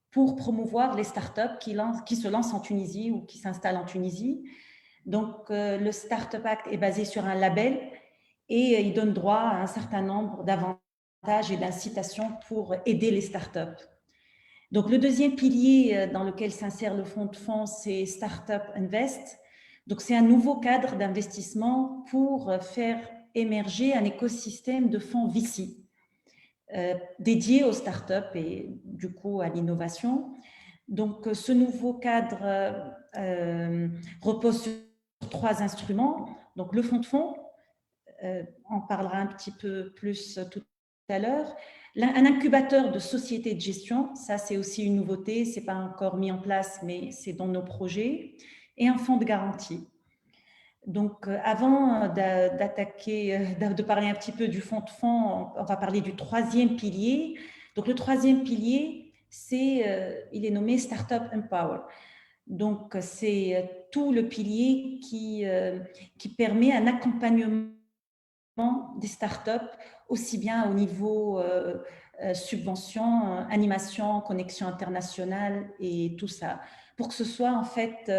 pour promouvoir les startups qui se lancent en Tunisie ou qui s'installent en Tunisie. Donc, le Startup Act est basé sur un label et il donne droit à un certain nombre d'avantages et d'incitations pour aider les startups. Donc, le deuxième pilier dans lequel s'insère le fonds de fonds, c'est Startup Invest. Donc, c'est un nouveau cadre d'investissement pour faire émerger un écosystème de fonds VC dédié aux startups et du coup à l'innovation. Donc, ce nouveau cadre repose sur 3 instruments. Donc, le fonds de fonds, on parlera un petit peu plus tout à l'heure. Un incubateur de sociétés de gestion, ça c'est aussi une nouveauté, ce n'est pas encore mis en place, mais c'est dans nos projets. Et un fonds de garantie. Donc, avant de parler un petit peu du fonds de fonds, on va parler du 3e pilier. Donc, le 3e pilier, il est nommé Startup Empower. Donc, c'est tout le pilier qui permet un accompagnement des startups, aussi bien au niveau subvention, animation, connexion internationale et tout ça, pour que ce soit en fait,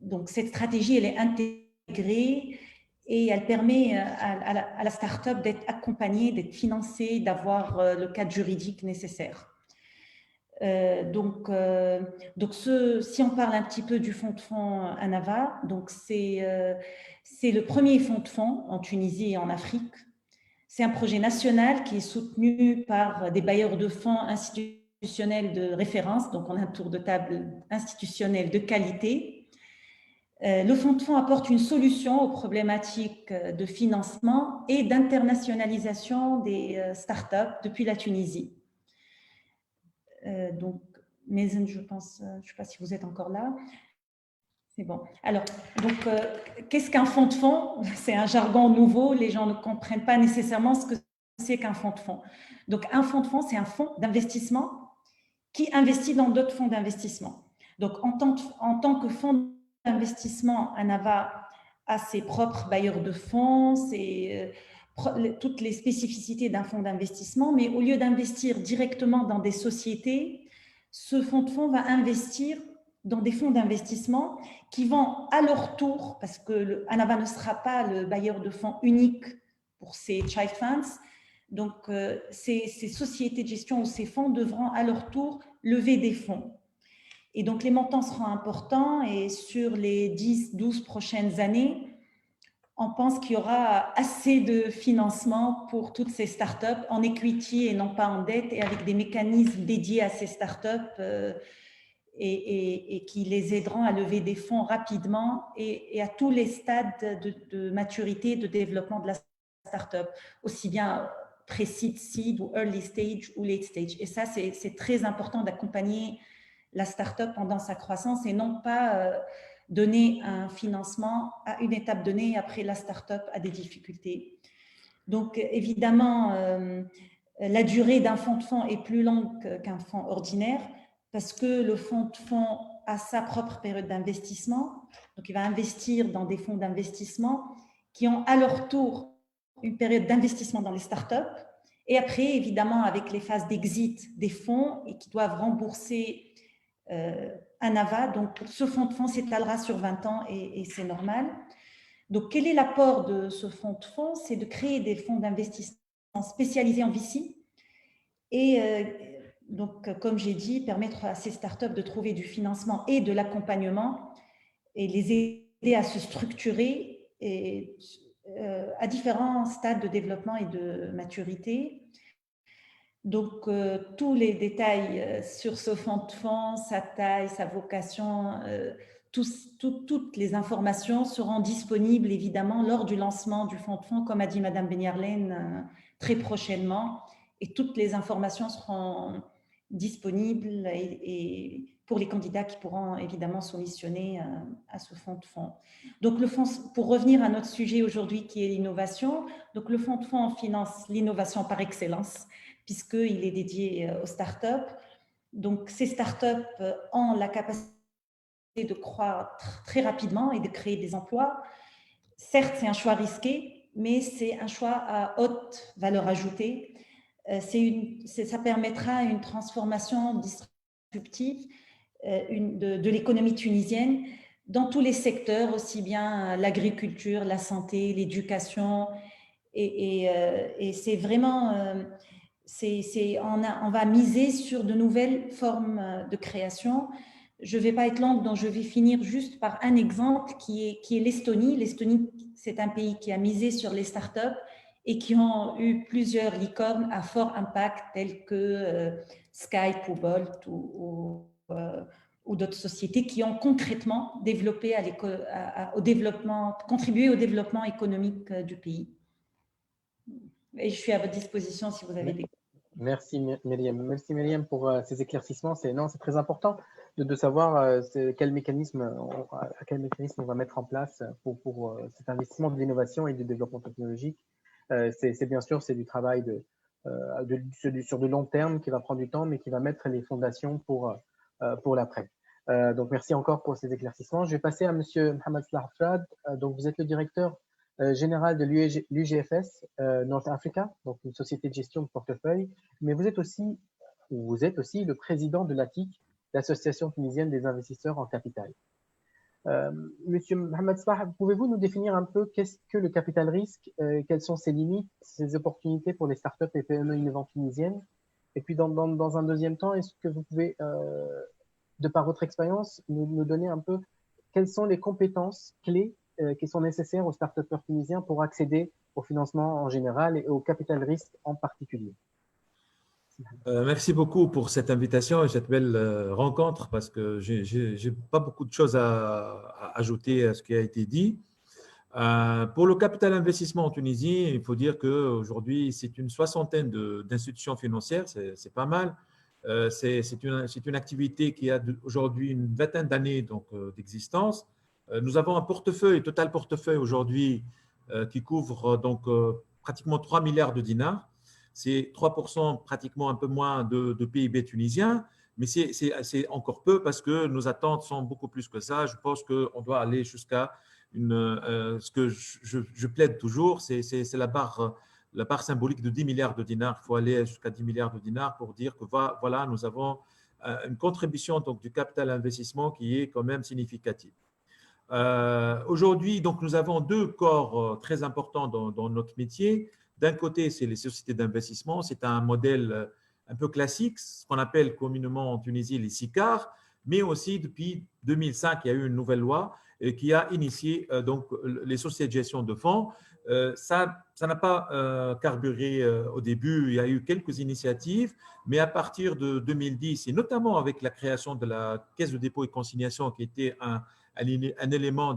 donc cette stratégie, elle est intégrée et elle permet à la startup d'être accompagnée, d'être financée, d'avoir le cadre juridique nécessaire. Si on parle un petit peu du fonds de fonds ANAVA, donc c'est le premier fonds de fonds en Tunisie et en Afrique. C'est un projet national qui est soutenu par des bailleurs de fonds institutionnels de référence, donc on a un tour de table institutionnel de qualité. Le fonds de fonds apporte une solution aux problématiques de financement et d'internationalisation des startups depuis la Tunisie. Mazen, je pense, je ne sais pas si vous êtes encore là. C'est bon. Alors, qu'est-ce qu'un fonds de fonds? C'est un jargon nouveau, les gens ne comprennent pas nécessairement ce que c'est qu'un fonds de fonds. Donc, un fonds de fonds, c'est un fonds d'investissement qui investit dans d'autres fonds d'investissement. Donc, en tant que fonds d'investissement, ANAVA a ses propres bailleurs de fonds, toutes les spécificités d'un fonds d'investissement, mais au lieu d'investir directement dans des sociétés, ce fonds de fonds va investir dans des fonds d'investissement qui vont à leur tour, parce que ANAVA ne sera pas le bailleur de fonds unique pour ces child funds, donc ces sociétés de gestion ou ces fonds devront à leur tour lever des fonds. Et donc les montants seront importants et sur les 10-12 prochaines années, on pense qu'il y aura assez de financement pour toutes ces startups en equity et non pas en dette et avec des mécanismes dédiés à ces startups et qui les aideront à lever des fonds rapidement et à tous les stades de maturité, de développement de la startup, aussi bien pré-seed, seed ou early stage ou late stage. Et ça, c'est très important d'accompagner la startup pendant sa croissance et non pas donner un financement à une étape donnée et après la startup a des difficultés. Donc, évidemment, la durée d'un fonds de fonds est plus longue qu'un fonds ordinaire parce que le fonds de fonds a sa propre période d'investissement. Donc, il va investir dans des fonds d'investissement qui ont à leur tour une période d'investissement dans les startups. Et après, évidemment, avec les phases d'exit des fonds et qui doivent rembourser ANAVA, donc ce fonds de fonds s'étalera sur 20 ans et c'est normal. Donc, quel est l'apport de ce fonds de fonds? C'est de créer des fonds d'investissement spécialisés en VC et donc, comme j'ai dit, permettre à ces startups de trouver du financement et de l'accompagnement et les aider à se structurer à différents stades de développement et de maturité. Donc, tous les détails sur ce fonds de fonds, sa taille, sa vocation, toutes les informations seront disponibles évidemment lors du lancement du fonds de fonds, comme a dit Madame Benyarlen, très prochainement. Et toutes les informations seront disponibles et pour les candidats qui pourront évidemment soumissionner à ce fonds de fonds. Donc, pour revenir à notre sujet aujourd'hui qui est l'innovation, donc le fonds de fonds finance l'innovation par excellence, puisqu'il est dédié aux startups. Donc, ces startups ont la capacité de croître très rapidement et de créer des emplois. Certes, c'est un choix risqué, mais c'est un choix à haute valeur ajoutée. Ça permettra une transformation disruptive de l'économie tunisienne dans tous les secteurs, aussi bien l'agriculture, la santé, l'éducation. Et c'est vraiment... on va miser sur de nouvelles formes de création. Je ne vais pas être longue, donc je vais finir juste par un exemple qui est l'Estonie. L'Estonie, c'est un pays qui a misé sur les startups et qui ont eu plusieurs licornes à fort impact telles que Skype ou Bolt ou d'autres sociétés qui ont concrètement développé contribué au développement économique du pays. Et je suis à votre disposition si vous avez des questions. Merci Myriam pour ces éclaircissements. C'est très important de savoir quel mécanisme on va mettre en place pour cet investissement de l'innovation et du développement technologique. C'est bien sûr du travail sur de long terme qui va prendre du temps, mais qui va mettre les fondations pour l'après. Donc merci encore pour ces éclaircissements. Je vais passer à Monsieur Mohamed Slahfrad. Donc vous êtes le directeur général de l'UGFS North Africa, donc une société de gestion de portefeuille, mais vous êtes aussi le président de l'ATIC, l'Association tunisienne des investisseurs en capital. Monsieur Mohamed Slahfrad, pouvez-vous nous définir un peu qu'est-ce que le capital risque, quelles sont ses limites, ses opportunités pour les startups et PME innovantes tunisiennes, Et puis, dans un deuxième temps, est-ce que vous pouvez, de par votre expérience, nous donner un peu quelles sont les compétences clés qui sont nécessaires aux start-upers tunisiens pour accéder au financement en général et au capital risque en particulier? Merci beaucoup pour cette invitation et cette belle rencontre parce que je n'ai pas beaucoup de choses à ajouter à ce qui a été dit. Pour le capital investissement en Tunisie, il faut dire qu'aujourd'hui, c'est une soixantaine d'institutions financières, c'est pas mal. C'est une activité qui a aujourd'hui une vingtaine d'années d'existence. Nous avons un portefeuille, total portefeuille aujourd'hui qui couvre pratiquement 3 milliards de dinars. C'est 3%, pratiquement un peu moins de PIB tunisien, mais c'est encore peu parce que nos attentes sont beaucoup plus que ça. Je pense qu'on doit aller jusqu'à ce que je plaide toujours, c'est la barre symbolique de 10 milliards de dinars. Il faut aller jusqu'à 10 milliards de dinars pour dire que voilà, nous avons une contribution du capital investissement qui est quand même significative. Aujourd'hui, nous avons deux corps très importants dans notre métier. D'un côté, c'est les sociétés d'investissement. C'est un modèle un peu classique, ce qu'on appelle communément en Tunisie les SICAR, mais aussi depuis 2005, il y a eu une nouvelle loi qui a initié les sociétés de gestion de fonds. Ça n'a pas carburé au début, il y a eu quelques initiatives, mais à partir de 2010, et notamment avec la création de la Caisse de dépôt et consignation, qui était un élément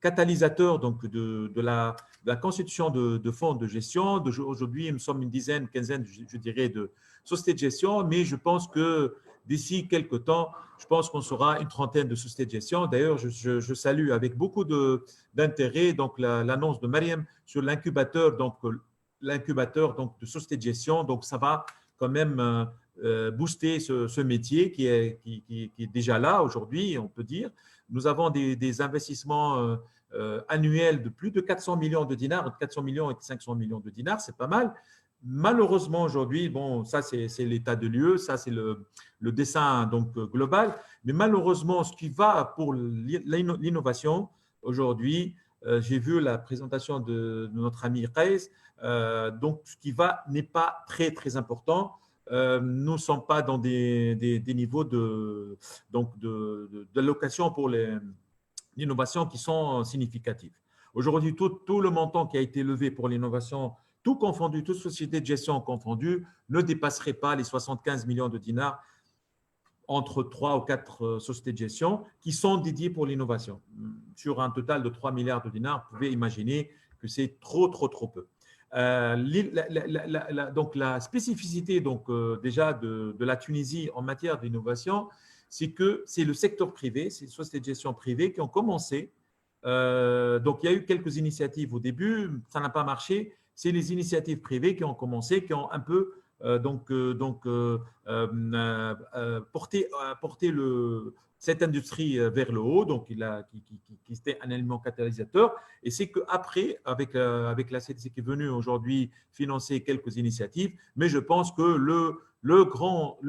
catalyseur de la constitution de fonds de gestion. Aujourd'hui, nous sommes une dizaine, quinzaine, je dirais, de sociétés de gestion, mais je pense que d'ici quelques temps, je pense qu'on sera une trentaine de sociétés de gestion. D'ailleurs, je salue avec beaucoup d'intérêt l'annonce de Mariam sur l'incubateur, de sociétés de gestion. Donc, ça va quand même booster ce métier qui est déjà là aujourd'hui, on peut dire. Nous avons des investissements annuels de plus de 400 millions de dinars, entre 400 millions et 500 millions de dinars, c'est pas mal. Malheureusement, aujourd'hui, bon, ça c'est l'état de lieu, ça c'est le dessin global, mais malheureusement, ce qui va pour l'innovation aujourd'hui, j'ai vu la présentation de notre ami Qais, donc ce qui va n'est pas très très important. Nous ne sommes pas dans des niveaux d'allocation pour l'innovation qui sont significatifs. Aujourd'hui, tout le montant qui a été levé pour l'innovation, tout confondu, toute société de gestion confondue, ne dépasserait pas les 75 millions de dinars entre 3 ou 4 sociétés de gestion qui sont dédiées pour l'innovation. Sur un total de 3 milliards de dinars, vous pouvez imaginer que c'est trop peu. Donc, la spécificité déjà de la Tunisie en matière d'innovation, c'est que c'est le secteur privé, c'est les sociétés de gestion privées qui ont commencé. Donc, il y a eu quelques initiatives au début, ça n'a pas marché. C'est les initiatives privées qui ont commencé, qui ont un peu porté cette industrie vers le haut, donc qui était un élément catalyseur. Et c'est qu'après, avec la CDC qui est venue aujourd'hui financer quelques initiatives, mais je pense que le grand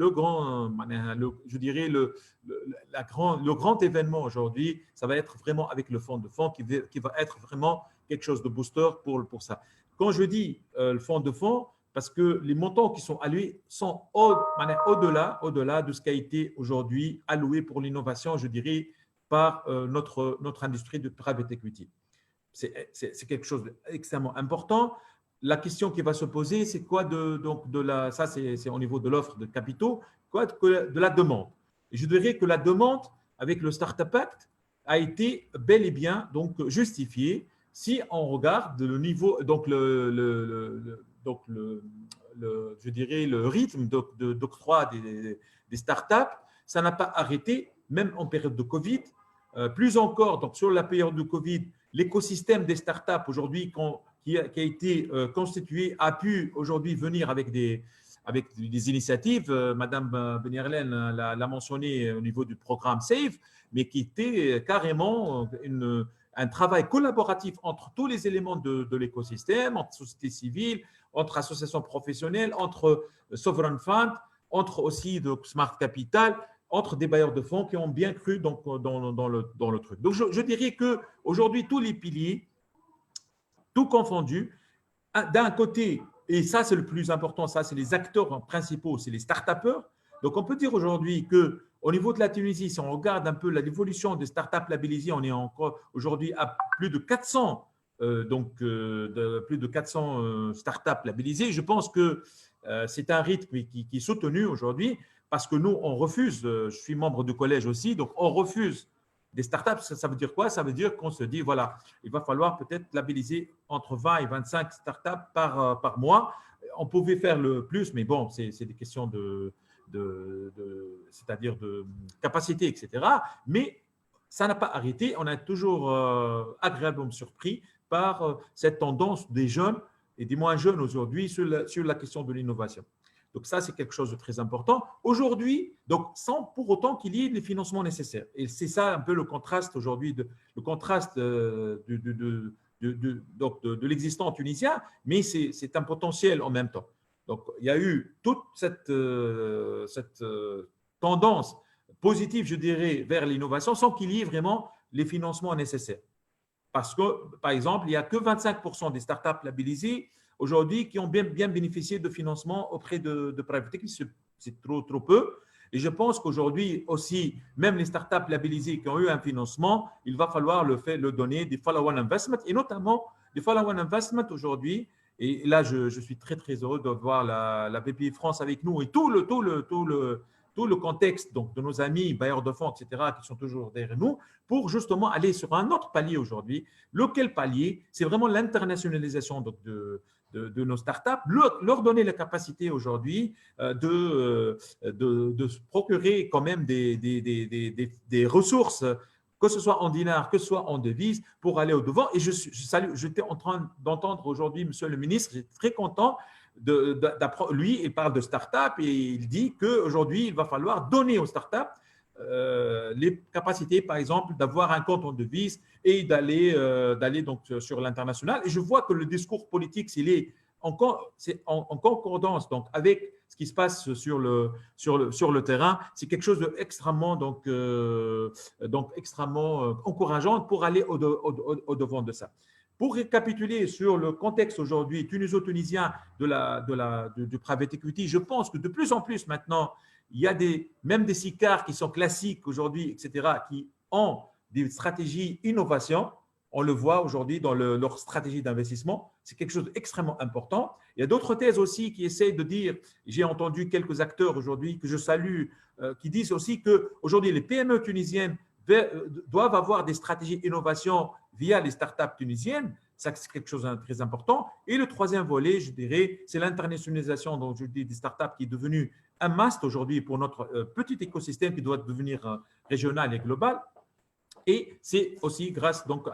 événement aujourd'hui, ça va être vraiment avec le fonds de fonds qui va être vraiment quelque chose de booster pour ça. Quand je dis le fonds de fonds, parce que les montants qui sont alloués sont au-delà de ce qui a été aujourd'hui alloué pour l'innovation, je dirais, par notre industrie de private equity. C'est quelque chose d'extrêmement important. La question qui va se poser, c'est quoi ça c'est au niveau de l'offre de capitaux, quoi de la demande. Et je dirais que la demande avec le Startup Act a été bel et bien justifiée si on regarde le niveau, je dirais le rythme d'octroi des startups, ça n'a pas arrêté, même en période de Covid. Plus encore, sur la période de Covid, l'écosystème des startups aujourd'hui qui a été constitué a pu aujourd'hui venir avec des initiatives. Madame Benirlen l'a mentionné au niveau du programme SAVE, mais qui était carrément un travail collaboratif entre tous les éléments de l'écosystème, entre société civile, entre associations professionnelles, entre sovereign fund, entre aussi de smart capital, entre des bailleurs de fonds qui ont bien cru dans le truc. Donc, je dirais qu'aujourd'hui, tous les piliers, tout confondu, d'un côté, et ça, c'est le plus important, ça, c'est les acteurs principaux, c'est les start-upers. Donc, on peut dire aujourd'hui qu'au niveau de la Tunisie, si on regarde un peu l'évolution des startups labellisées, on est encore aujourd'hui à plus de 400, plus de 400 startups labellisées. Je pense que c'est un rythme qui est soutenu aujourd'hui parce que nous, on refuse, je suis membre du collège aussi, donc on refuse des startups. Ça veut dire quoi? Ça veut dire qu'on se dit, voilà, il va falloir peut-être labelliser entre 20 et 25 startups par mois. On pouvait faire le plus, mais bon, c'est des questions c'est-à-dire de capacité, etc. Mais ça n'a pas arrêté. On a toujours agréablement surpris par cette tendance des jeunes et des moins jeunes aujourd'hui sur la question de l'innovation. Donc ça, c'est quelque chose de très important. Aujourd'hui, donc sans pour autant qu'il y ait les financements nécessaires. Et c'est ça un peu le contraste aujourd'hui, le contraste de l'existant tunisien, mais c'est un potentiel en même temps. Donc il y a eu toute cette tendance positive, je dirais, vers l'innovation sans qu'il y ait vraiment les financements nécessaires. Parce que, par exemple, il n'y a que 25% des startups labellisées aujourd'hui qui ont bien bénéficié de financement auprès de private equity. C'est trop peu. Et je pense qu'aujourd'hui aussi, même les startups labellisées qui ont eu un financement, il va falloir le donner des follow-on investment et notamment des follow-on investment aujourd'hui. Et là, je suis très, très heureux de voir la BPI France avec nous et tout le contexte donc, de nos amis bailleurs de fonds, etc., qui sont toujours derrière nous, pour justement aller sur un autre palier aujourd'hui. Lequel palier? C'est vraiment l'internationalisation de nos startups, leur donner la capacité aujourd'hui de se procurer quand même des ressources, que ce soit en dinars, que ce soit en devises, pour aller au-devant. Et j'étais en train d'entendre aujourd'hui, monsieur le ministre, j'étais très content. Lui, il parle de start-up et il dit qu'aujourd'hui, il va falloir donner aux start-up les capacités, par exemple, d'avoir un compte en devise et d'aller donc sur l'international. Et je vois que le discours politique, c'est en concordance donc, avec ce qui se passe sur le terrain. C'est quelque chose d'extrêmement extrêmement encourageant pour aller au-devant de ça. Pour récapituler sur le contexte aujourd'hui tuniso-tunisien du private equity, je pense que de plus en plus maintenant, il y a même des SICAR qui sont classiques aujourd'hui, etc., qui ont des stratégies innovation. On le voit aujourd'hui dans leur stratégie d'investissement. C'est quelque chose d'extrêmement important. Il y a d'autres thèses aussi qui essayent de dire, j'ai entendu quelques acteurs aujourd'hui que je salue, qui disent aussi qu'aujourd'hui, les PME tunisiennes doivent avoir des stratégies innovation via les startups tunisiennes. Ça, c'est quelque chose de très important. Et le troisième volet, je dirais, c'est l'internationalisation, donc je dis des startups qui est devenue un must aujourd'hui pour notre petit écosystème qui doit devenir régional et global. Et c'est aussi grâce donc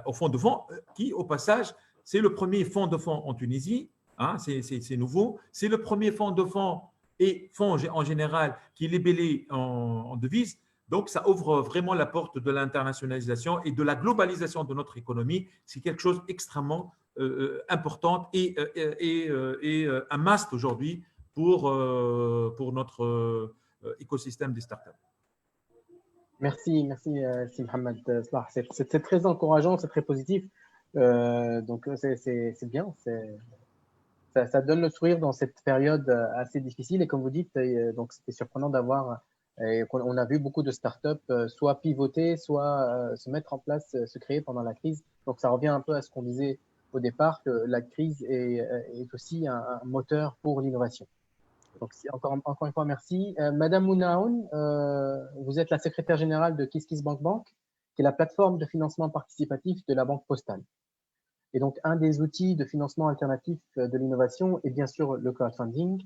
au fonds de fonds qui, au passage, c'est le premier fonds de fonds en Tunisie. Hein, c'est nouveau. C'est le premier fonds de fonds et fonds en général qui est libellé en devises. Donc, ça ouvre vraiment la porte de l'internationalisation et de la globalisation de notre économie. C'est quelque chose d'extrêmement important et un must aujourd'hui pour notre écosystème des startups. Merci, Si Mohamed Salah. C'est très encourageant, c'est très positif. Donc, c'est bien. Ça donne le sourire dans cette période assez difficile. Et comme vous dites, donc c'était surprenant d'avoir. On a vu beaucoup de startups soit pivoter, soit se mettre en place, se créer pendant la crise. Donc, ça revient un peu à ce qu'on disait au départ, que la crise est aussi un moteur pour l'innovation. Donc, encore une fois, merci. Madame Mounaoun, vous êtes la secrétaire générale de KissKissBankBank, qui est la plateforme de financement participatif de la Banque Postale. Et donc, un des outils de financement alternatif de l'innovation est bien sûr le crowdfunding.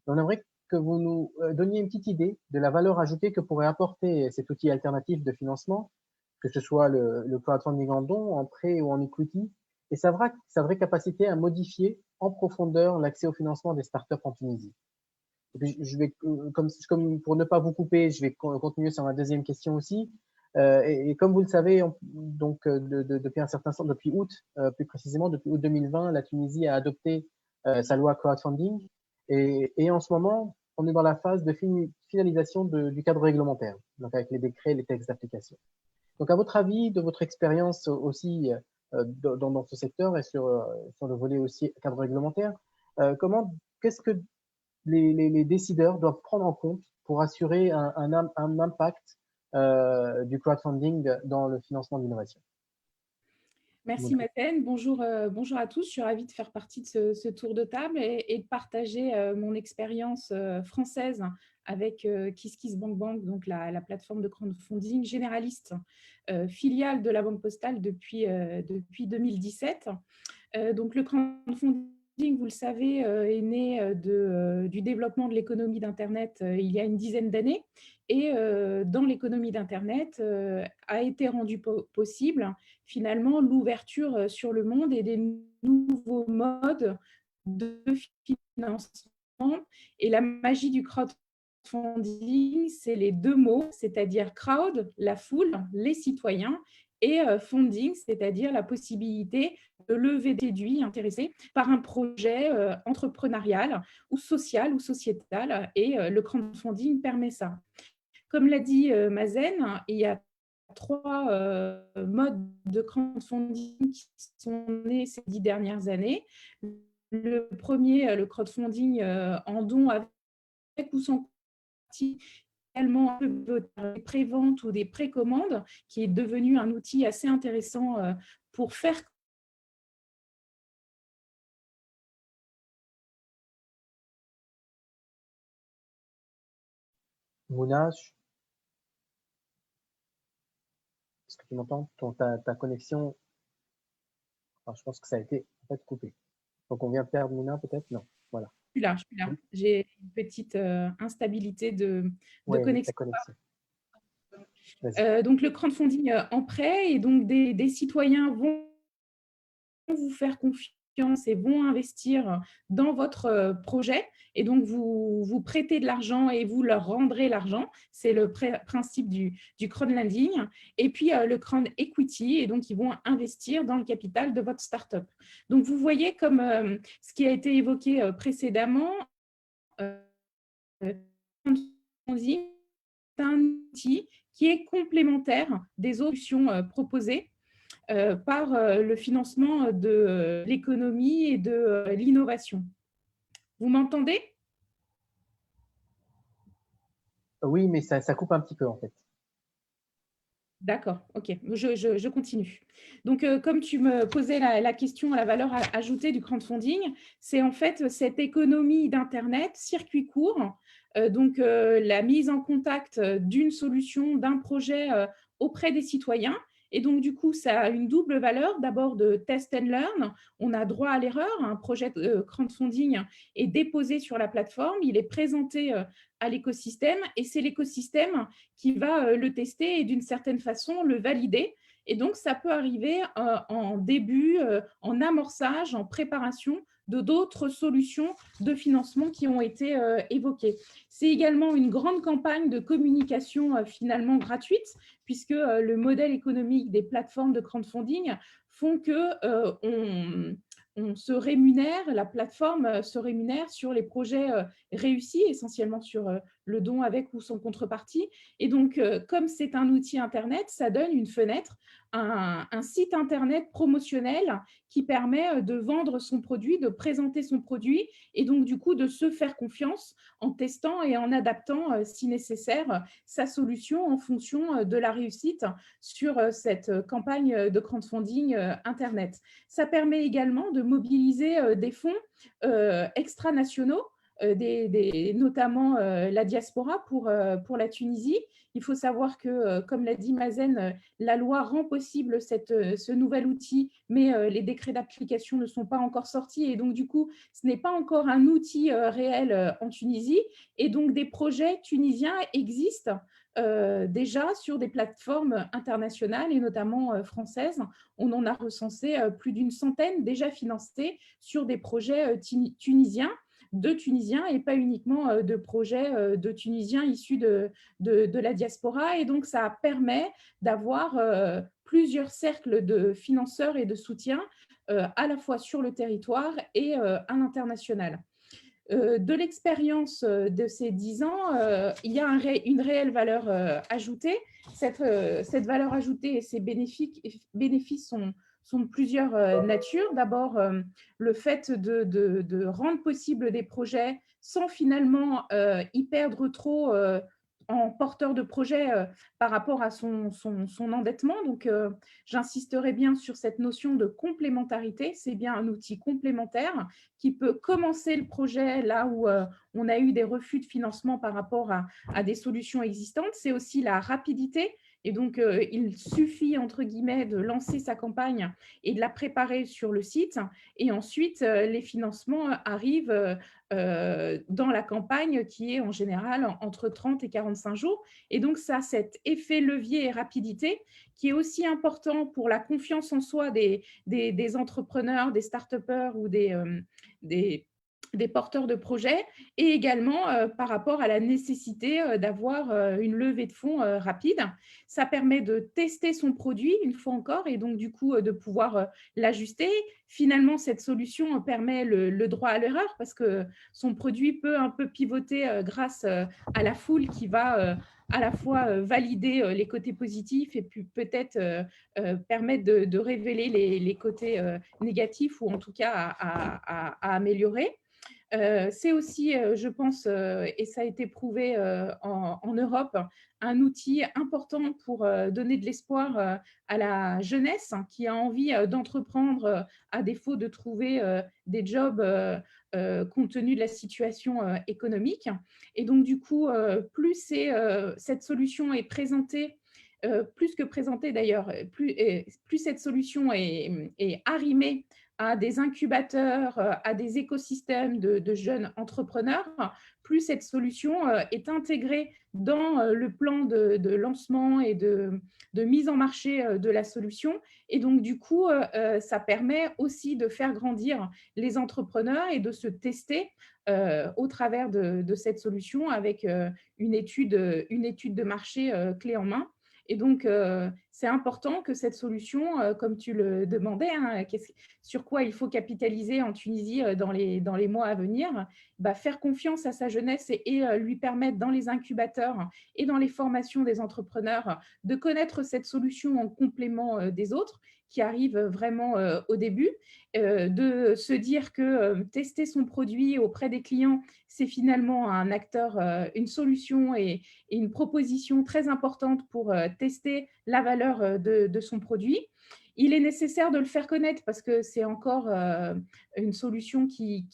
On aimerait que vous nous donniez une petite idée de la valeur ajoutée que pourrait apporter cet outil alternatif de financement, que ce soit le crowdfunding en don, en prêt ou en equity, et sa vraie capacité à modifier en profondeur l'accès au financement des startups en Tunisie. Et puis, je vais, comme pour ne pas vous couper, je vais continuer sur ma deuxième question aussi. Et comme vous le savez, donc depuis un certain temps, depuis août, plus précisément depuis août 2020, la Tunisie a adopté sa loi crowdfunding. Et en ce moment, on est dans la phase de finalisation du cadre réglementaire, donc avec les décrets, les textes d'application. Donc, à votre avis, de votre expérience aussi dans ce secteur et sur le volet aussi cadre réglementaire, Qu'est-ce que les décideurs doivent prendre en compte pour assurer un impact du crowdfunding dans le financement de l'innovation? Merci Mathène, bonjour à tous, je suis ravie de faire partie de ce tour de table et de partager mon expérience française avec KissKissBankBank, donc la plateforme de crowdfunding généraliste filiale de la Banque Postale depuis 2017. Donc le crowdfunding, vous le savez, est né du développement de l'économie d'Internet il y a une dizaine d'années. Et dans l'économie d'Internet a été rendu possible finalement l'ouverture sur le monde et des nouveaux modes de financement. Et la magie du crowdfunding, c'est les deux mots, c'est-à-dire crowd, la foule, les citoyens, et funding, c'est-à-dire la possibilité de lever des fonds intéressés par un projet entrepreneurial ou social ou sociétal. Et le crowdfunding permet ça. Comme l'a dit Mazen, il y a 3 modes de crowdfunding qui sont nés ces 10 dernières années. Le premier, le crowdfunding en don avec ou sans partie, également des préventes ou des précommandes, qui est devenu un outil assez intéressant pour faire Mouna, est-ce que tu m'entends? Ta connexion, enfin, je pense que ça a été en fait coupé. Donc on vient de perdre Mouna peut-être? Non, voilà. Je suis là. J'ai une petite instabilité de connexion. Donc le crowdfunding en prêt, et donc des citoyens vont vous faire confiance et vont investir dans votre projet. Et donc, vous prêtez de l'argent et vous leur rendrez l'argent. C'est le principe du crowdlending. Et puis, le crowd equity, et donc, ils vont investir dans le capital de votre startup. Donc, vous voyez comme ce qui a été évoqué précédemment, c'est un outil qui est complémentaire des options proposées par le financement de l'économie et de l'innovation. Vous m'entendez? Oui, mais ça coupe un petit peu en fait. D'accord, ok, je continue. Donc, comme tu me posais la question à la valeur ajoutée du crowdfunding, c'est en fait cette économie d'Internet, circuit court, donc la mise en contact d'une solution, d'un projet auprès des citoyens. Et donc, du coup, ça a une double valeur. D'abord, de test and learn. On a droit à l'erreur. Un projet de crowdfunding est déposé sur la plateforme. Il est présenté à l'écosystème et c'est l'écosystème qui va le tester et d'une certaine façon le valider. Et donc, ça peut arriver en début, en amorçage, en préparation de d'autres solutions de financement qui ont été évoquées. C'est également une grande campagne de communication finalement gratuite, puisque le modèle économique des plateformes de crowdfunding font que on se rémunère, la plateforme se rémunère sur les projets réussis, essentiellement sur le don avec ou sans contrepartie. Et donc, comme c'est un outil Internet, ça donne une fenêtre, un site Internet promotionnel qui permet de vendre son produit, de présenter son produit et donc, du coup, de se faire confiance en testant et en adaptant, si nécessaire, sa solution en fonction de la réussite sur cette campagne de crowdfunding Internet. Ça permet également de mobiliser des fonds extranationaux, notamment la diaspora pour la Tunisie. Il faut savoir que, comme l'a dit Mazen, la loi rend possible ce nouvel outil, mais les décrets d'application ne sont pas encore sortis. Et donc, du coup, ce n'est pas encore un outil réel en Tunisie. Et donc, des projets tunisiens existent déjà sur des plateformes internationales et notamment françaises. On en a recensé plus d'une centaine déjà financés sur des projets tunisiens, de Tunisiens et pas uniquement de projets de Tunisiens issus de la diaspora. Et donc, ça permet d'avoir plusieurs cercles de financeurs et de soutien à la fois sur le territoire et à l'international. De l'expérience de ces 10 ans, il y a une réelle valeur ajoutée. Cette valeur ajoutée et ses bénéfices sont de plusieurs natures. D'abord, le fait de rendre possible des projets sans finalement y perdre trop en porteur de projet par rapport à son endettement. Donc, j'insisterai bien sur cette notion de complémentarité. C'est bien un outil complémentaire qui peut commencer le projet là où on a eu des refus de financement par rapport à des solutions existantes. C'est aussi la rapidité. Et donc, il suffit, entre guillemets, de lancer sa campagne et de la préparer sur le site. Et ensuite, les financements arrivent dans la campagne qui est en général entre 30 et 45 jours. Et donc, ça a cet effet levier et rapidité qui est aussi important pour la confiance en soi des entrepreneurs, des start-upers ou des porteurs de projets, et également par rapport à la nécessité d'avoir une levée de fonds rapide. Ça permet de tester son produit une fois encore et donc du coup de pouvoir l'ajuster. Finalement, cette solution permet le droit à l'erreur parce que son produit peut un peu pivoter grâce à la foule qui va à la fois valider les côtés positifs et puis peut-être permettre de révéler les côtés négatifs ou en tout cas à améliorer. C'est aussi, je pense, et ça a été prouvé en Europe, un outil important pour donner de l'espoir à la jeunesse qui a envie d'entreprendre à défaut de trouver des jobs compte tenu de la situation économique. Et donc, du coup, plus cette solution est présentée, plus que présentée d'ailleurs, plus cette solution est arrimée à des incubateurs, à des écosystèmes de jeunes entrepreneurs, plus cette solution est intégrée dans le plan de lancement et de mise en marché de la solution. Et donc, du coup, ça permet aussi de faire grandir les entrepreneurs et de se tester au travers de cette solution avec une étude de marché clé en main. Et donc, c'est important que cette solution, comme tu le demandais, sur quoi il faut capitaliser en Tunisie dans les mois à venir, faire confiance à sa jeunesse et lui permettre dans les incubateurs et dans les formations des entrepreneurs de connaître cette solution en complément des autres qui arrivent vraiment au début, de se dire que tester son produit auprès des clients, c'est finalement un acteur, une solution et une proposition très importante pour tester la valeur de son produit. Il est nécessaire de le faire connaître parce que c'est encore une solution qui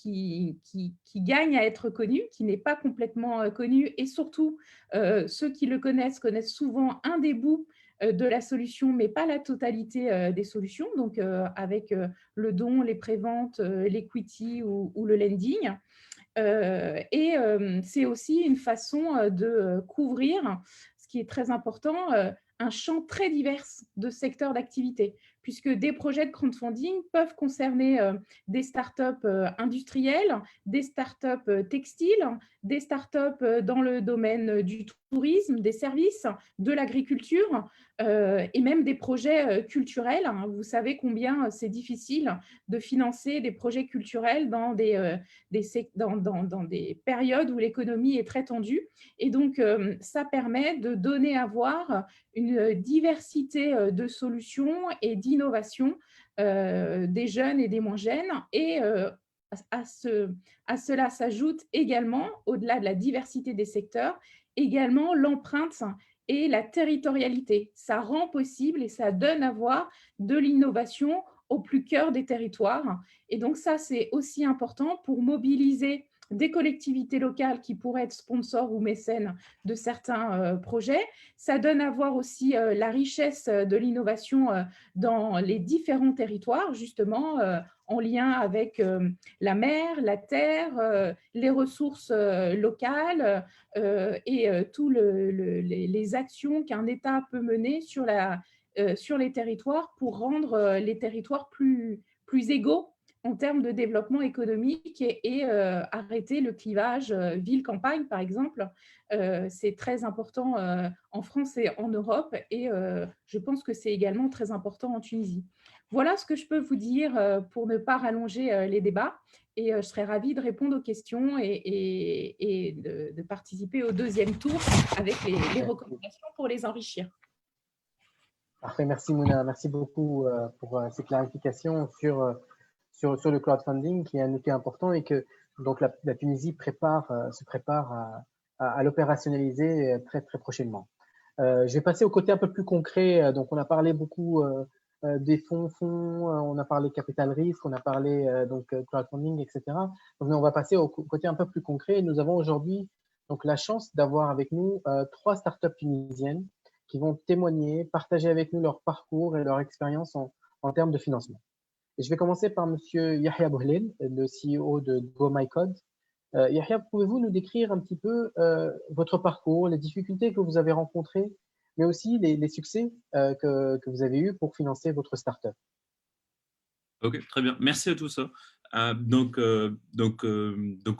gagne à être connue, qui n'est pas complètement connue. Et surtout, ceux qui le connaissent souvent un des bouts de la solution, mais pas la totalité des solutions. Donc, avec le don, les préventes, l'equity ou le lending. C'est aussi une façon de couvrir, ce qui est très important, un champ très divers de secteurs d'activité, puisque des projets de crowdfunding peuvent concerner des startups industrielles, des startups textiles, des startups dans le domaine du tourisme, des services, de l'agriculture et même des projets culturels. Vous savez combien c'est difficile de financer des projets culturels dans des périodes où l'économie est très tendue. Et donc, ça permet de donner à voir une diversité de solutions et d'innovations des jeunes et des moins jeunes. Et à cela s'ajoute également, au-delà de la diversité des secteurs, également l'empreinte et la territorialité. Ça rend possible et ça donne à voir de l'innovation au plus cœur des territoires. Et donc ça, c'est aussi important pour mobiliser des collectivités locales qui pourraient être sponsors ou mécènes de certains projets. Ça donne à voir aussi la richesse de l'innovation dans les différents territoires, justement, en lien avec la mer, la terre, les ressources locales et toutes les actions qu'un État peut mener sur les territoires pour rendre les territoires plus égaux en termes de développement économique et arrêter le clivage ville-campagne, par exemple. C'est très important en France et en Europe et je pense que c'est également très important en Tunisie. Voilà ce que je peux vous dire pour ne pas rallonger les débats et je serais ravie de répondre aux questions et de participer au deuxième tour avec les recommandations pour les enrichir. Parfait, merci Mouna. Merci beaucoup pour ces clarifications sur le crowdfunding, qui est un outil important et que donc la Tunisie se prépare à l'opérationnaliser très, très prochainement. Je vais passer au côté un peu plus concret. Donc, on a parlé beaucoup des fonds, on a parlé capital risque, on a parlé crowdfunding, etc. Donc, on va passer au côté un peu plus concret. Nous avons aujourd'hui donc la chance d'avoir avec nous 3 startups tunisiennes qui vont témoigner, partager avec nous leur parcours et leur expérience en termes de financement. Et je vais commencer par Monsieur Yahya Bouhlel, le CEO de GoMyCode. Yahya, pouvez-vous nous décrire un petit peu votre parcours, les difficultés que vous avez rencontrées, mais aussi les succès que vous avez eus pour financer votre startup? Ok, très bien. Merci à tous. Donc,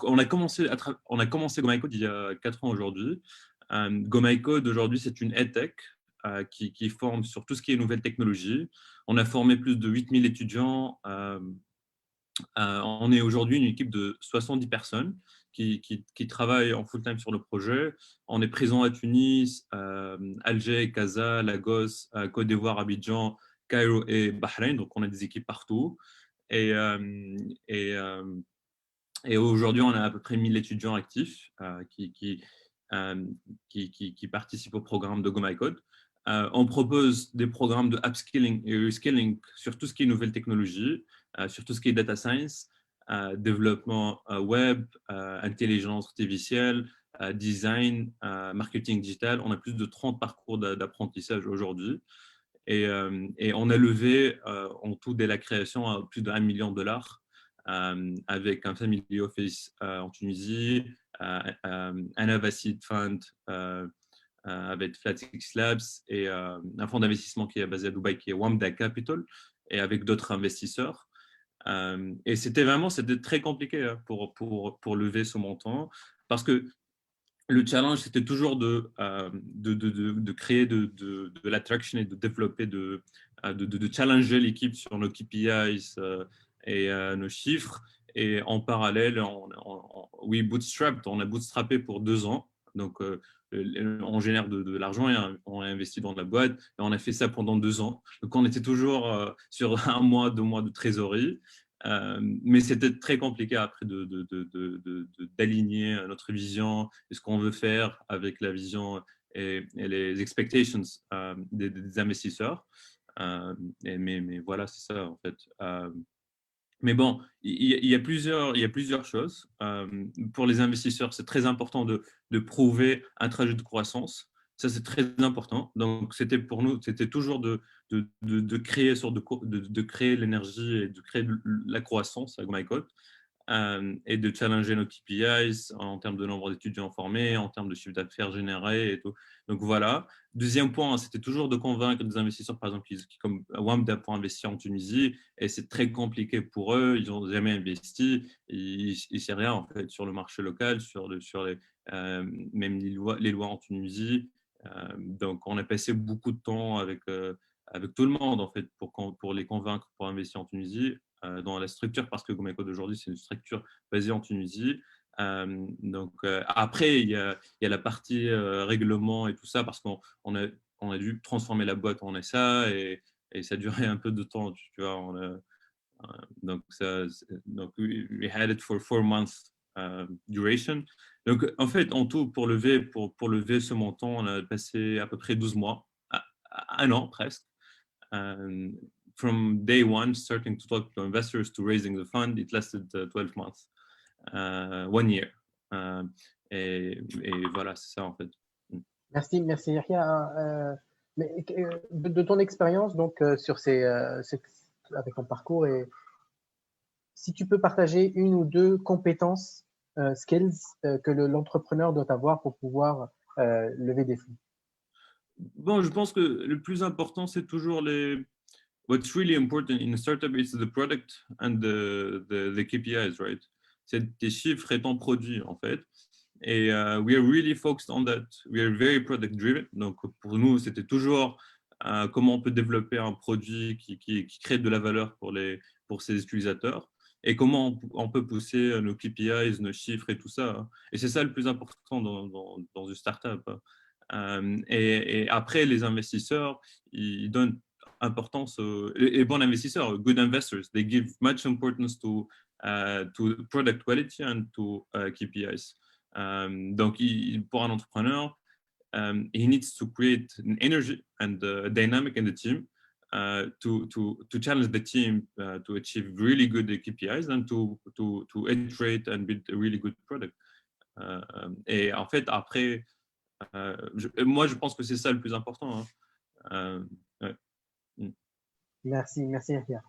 on a commencé GoMyCode il y a 4 ans aujourd'hui. GoMyCode aujourd'hui, c'est une EdTech qui forme sur tout ce qui est nouvelles technologies. On a formé plus de 8000 étudiants. On est aujourd'hui une équipe de 70 personnes qui travaillent en full-time sur le projet. On est présent à Tunis, Alger, Casa, Lagos, Côte d'Ivoire, Abidjan, Cairo et Bahreïn. Donc, on a des équipes partout. Et aujourd'hui, on a à peu près 1000 étudiants actifs qui participent au programme de GoMyCode. On propose des programmes de upskilling et reskilling sur tout ce qui est nouvelles technologies, sur tout ce qui est data science, développement web, intelligence artificielle, design, marketing digital. On a plus de 30 parcours d'apprentissage aujourd'hui. Et on a levé en tout dès la création à plus de $1 million avec un family office en Tunisie, un Avacid Fund avec Flatix Labs et un fonds d'investissement qui est basé à Dubaï qui est Wamda Capital et avec d'autres investisseurs. Et c'était très compliqué pour lever ce montant parce que le challenge, c'était toujours de créer de l'attraction et de développer, de challenger l'équipe sur nos KPIs et nos chiffres. Et en parallèle, on a bootstrappé pour 2 ans. Donc, on génère de l'argent et on investit dans la boîte. Et on a fait ça pendant 2 ans. Donc, on était toujours sur 1 mois, 2 mois de trésorerie. Mais c'était très compliqué après d'aligner notre vision et ce qu'on veut faire avec la vision et les expectations des investisseurs. Mais voilà, c'est ça en fait. Mais bon, il y a plusieurs choses. Pour les investisseurs, c'est très important de prouver un trajet de croissance. Ça, c'est très important. Donc, pour nous, c'était toujours de créer l'énergie et de créer la croissance avec MyCode et de challenger nos KPIs en termes de nombre d'étudiants formés, en termes de chiffre d'affaires généré et tout. Donc, voilà. Deuxième point, c'était toujours de convaincre des investisseurs, par exemple, qui comme Wamda pour investir en Tunisie, et c'est très compliqué pour eux, ils n'ont jamais investi, ils ne savent rien en fait sur le marché local, sur même les lois en Tunisie. Donc, on a passé beaucoup de temps avec tout le monde en fait pour les convaincre pour investir en Tunisie dans la structure, parce que GoMyCode aujourd'hui, c'est une structure basée en Tunisie. Donc, après, il y a la partie règlement et tout ça, parce qu'on a dû transformer la boîte en SA et ça a duré un peu de temps, tu vois. Donc, we had it for 4 months duration. Donc, en fait, en tout, pour lever ce montant, on a passé à peu près 12 mois, 1 an presque. From day one, starting to talk to investors to raising the fund, it lasted 12 months, 1 year. Et voilà, c'est ça en fait. Merci Yahya. Mais de ton expérience donc sur avec ton parcours, et si tu peux partager 1 ou 2 compétences, skills que l'entrepreneur doit avoir pour pouvoir lever des fonds. Bon, je pense que le plus important, c'est toujours what's really important in a startup is the product and the KPIs, right? C'est tes chiffres et ton produit, en fait. Et we are really focused on that. We are very product driven. Donc, pour nous, c'était toujours comment on peut développer un produit qui crée de la valeur pour ses utilisateurs et comment on peut pousser nos KPIs, nos chiffres et tout ça. Et c'est ça le plus important dans une startup. Et après, les investisseurs, ils donnent importance, et bons investisseurs, good investors, they give much importance to product quality and to KPIs. Donc, pour un entrepreneur, he needs to create an energy and a dynamic in the team to challenge the team to achieve really good KPIs and to iterate and build a really good product. Et en fait, après, moi, je pense que c'est ça le plus important. Hein. Ouais. Merci Yahya.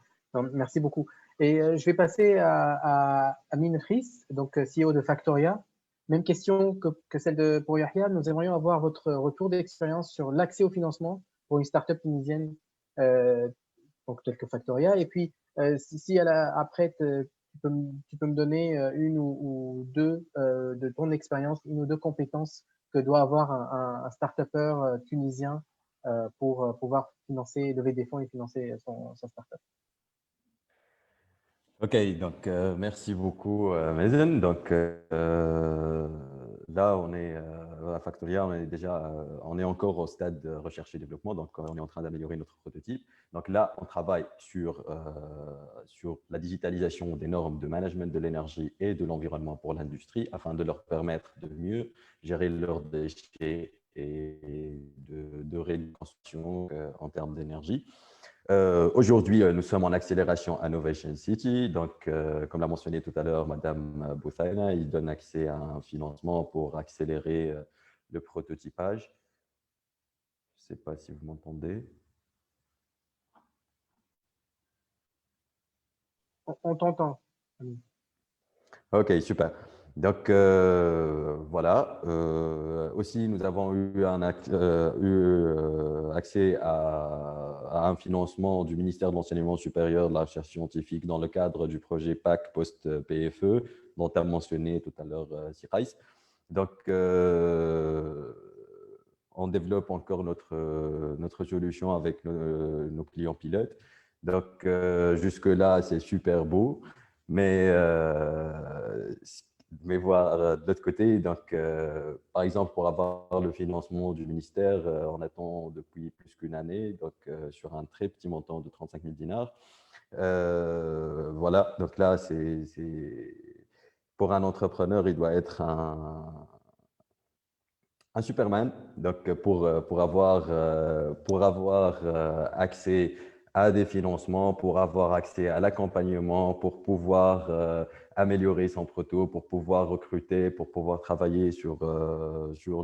Merci beaucoup. Et je vais passer à Amin Riss, donc CEO de Factoria. Même question que celle pour Yahya. Nous aimerions avoir votre retour d'expérience sur l'accès au financement pour une start-up tunisienne donc telle que Factoria. Et puis, si après, tu peux me donner une ou deux de ton expérience, une ou deux compétences que doit avoir un start-upper tunisien pour pouvoir lever des fonds et financer sa start-up. Ok, donc merci beaucoup, Mazen. Donc là, on est à Factoria, on est encore au stade de recherche et développement, donc on est en train d'améliorer notre prototype. Donc là, on travaille sur la digitalisation des normes de management de l'énergie et de l'environnement pour l'industrie, afin de leur permettre de mieux gérer leurs déchets et de réduction en termes d'énergie. Aujourd'hui, nous sommes en accélération Innovation City. Donc, comme l'a mentionné tout à l'heure Madame Bouthaina, il donne accès à un financement pour accélérer le prototypage. Je ne sais pas si vous m'entendez. On t'entend. Ok, super. Donc, voilà. Aussi, nous avons eu accès à un financement du ministère de l'Enseignement supérieur de la recherche scientifique dans le cadre du projet PAC post-PFE, dont a mentionné tout à l'heure Sirais. Donc, on développe encore notre solution avec nos clients pilotes. Donc, jusque-là, c'est super beau. Mais voir de l'autre côté, donc, par exemple, pour avoir le financement du ministère, on attend depuis plus qu'une année, donc sur un très petit montant de 35 000 dinars. Voilà, donc là, pour un entrepreneur, il doit être un Superman, donc pour avoir accès à des financements, pour avoir accès à l'accompagnement, pour pouvoir améliorer son proto, pour pouvoir recruter, pour pouvoir travailler sur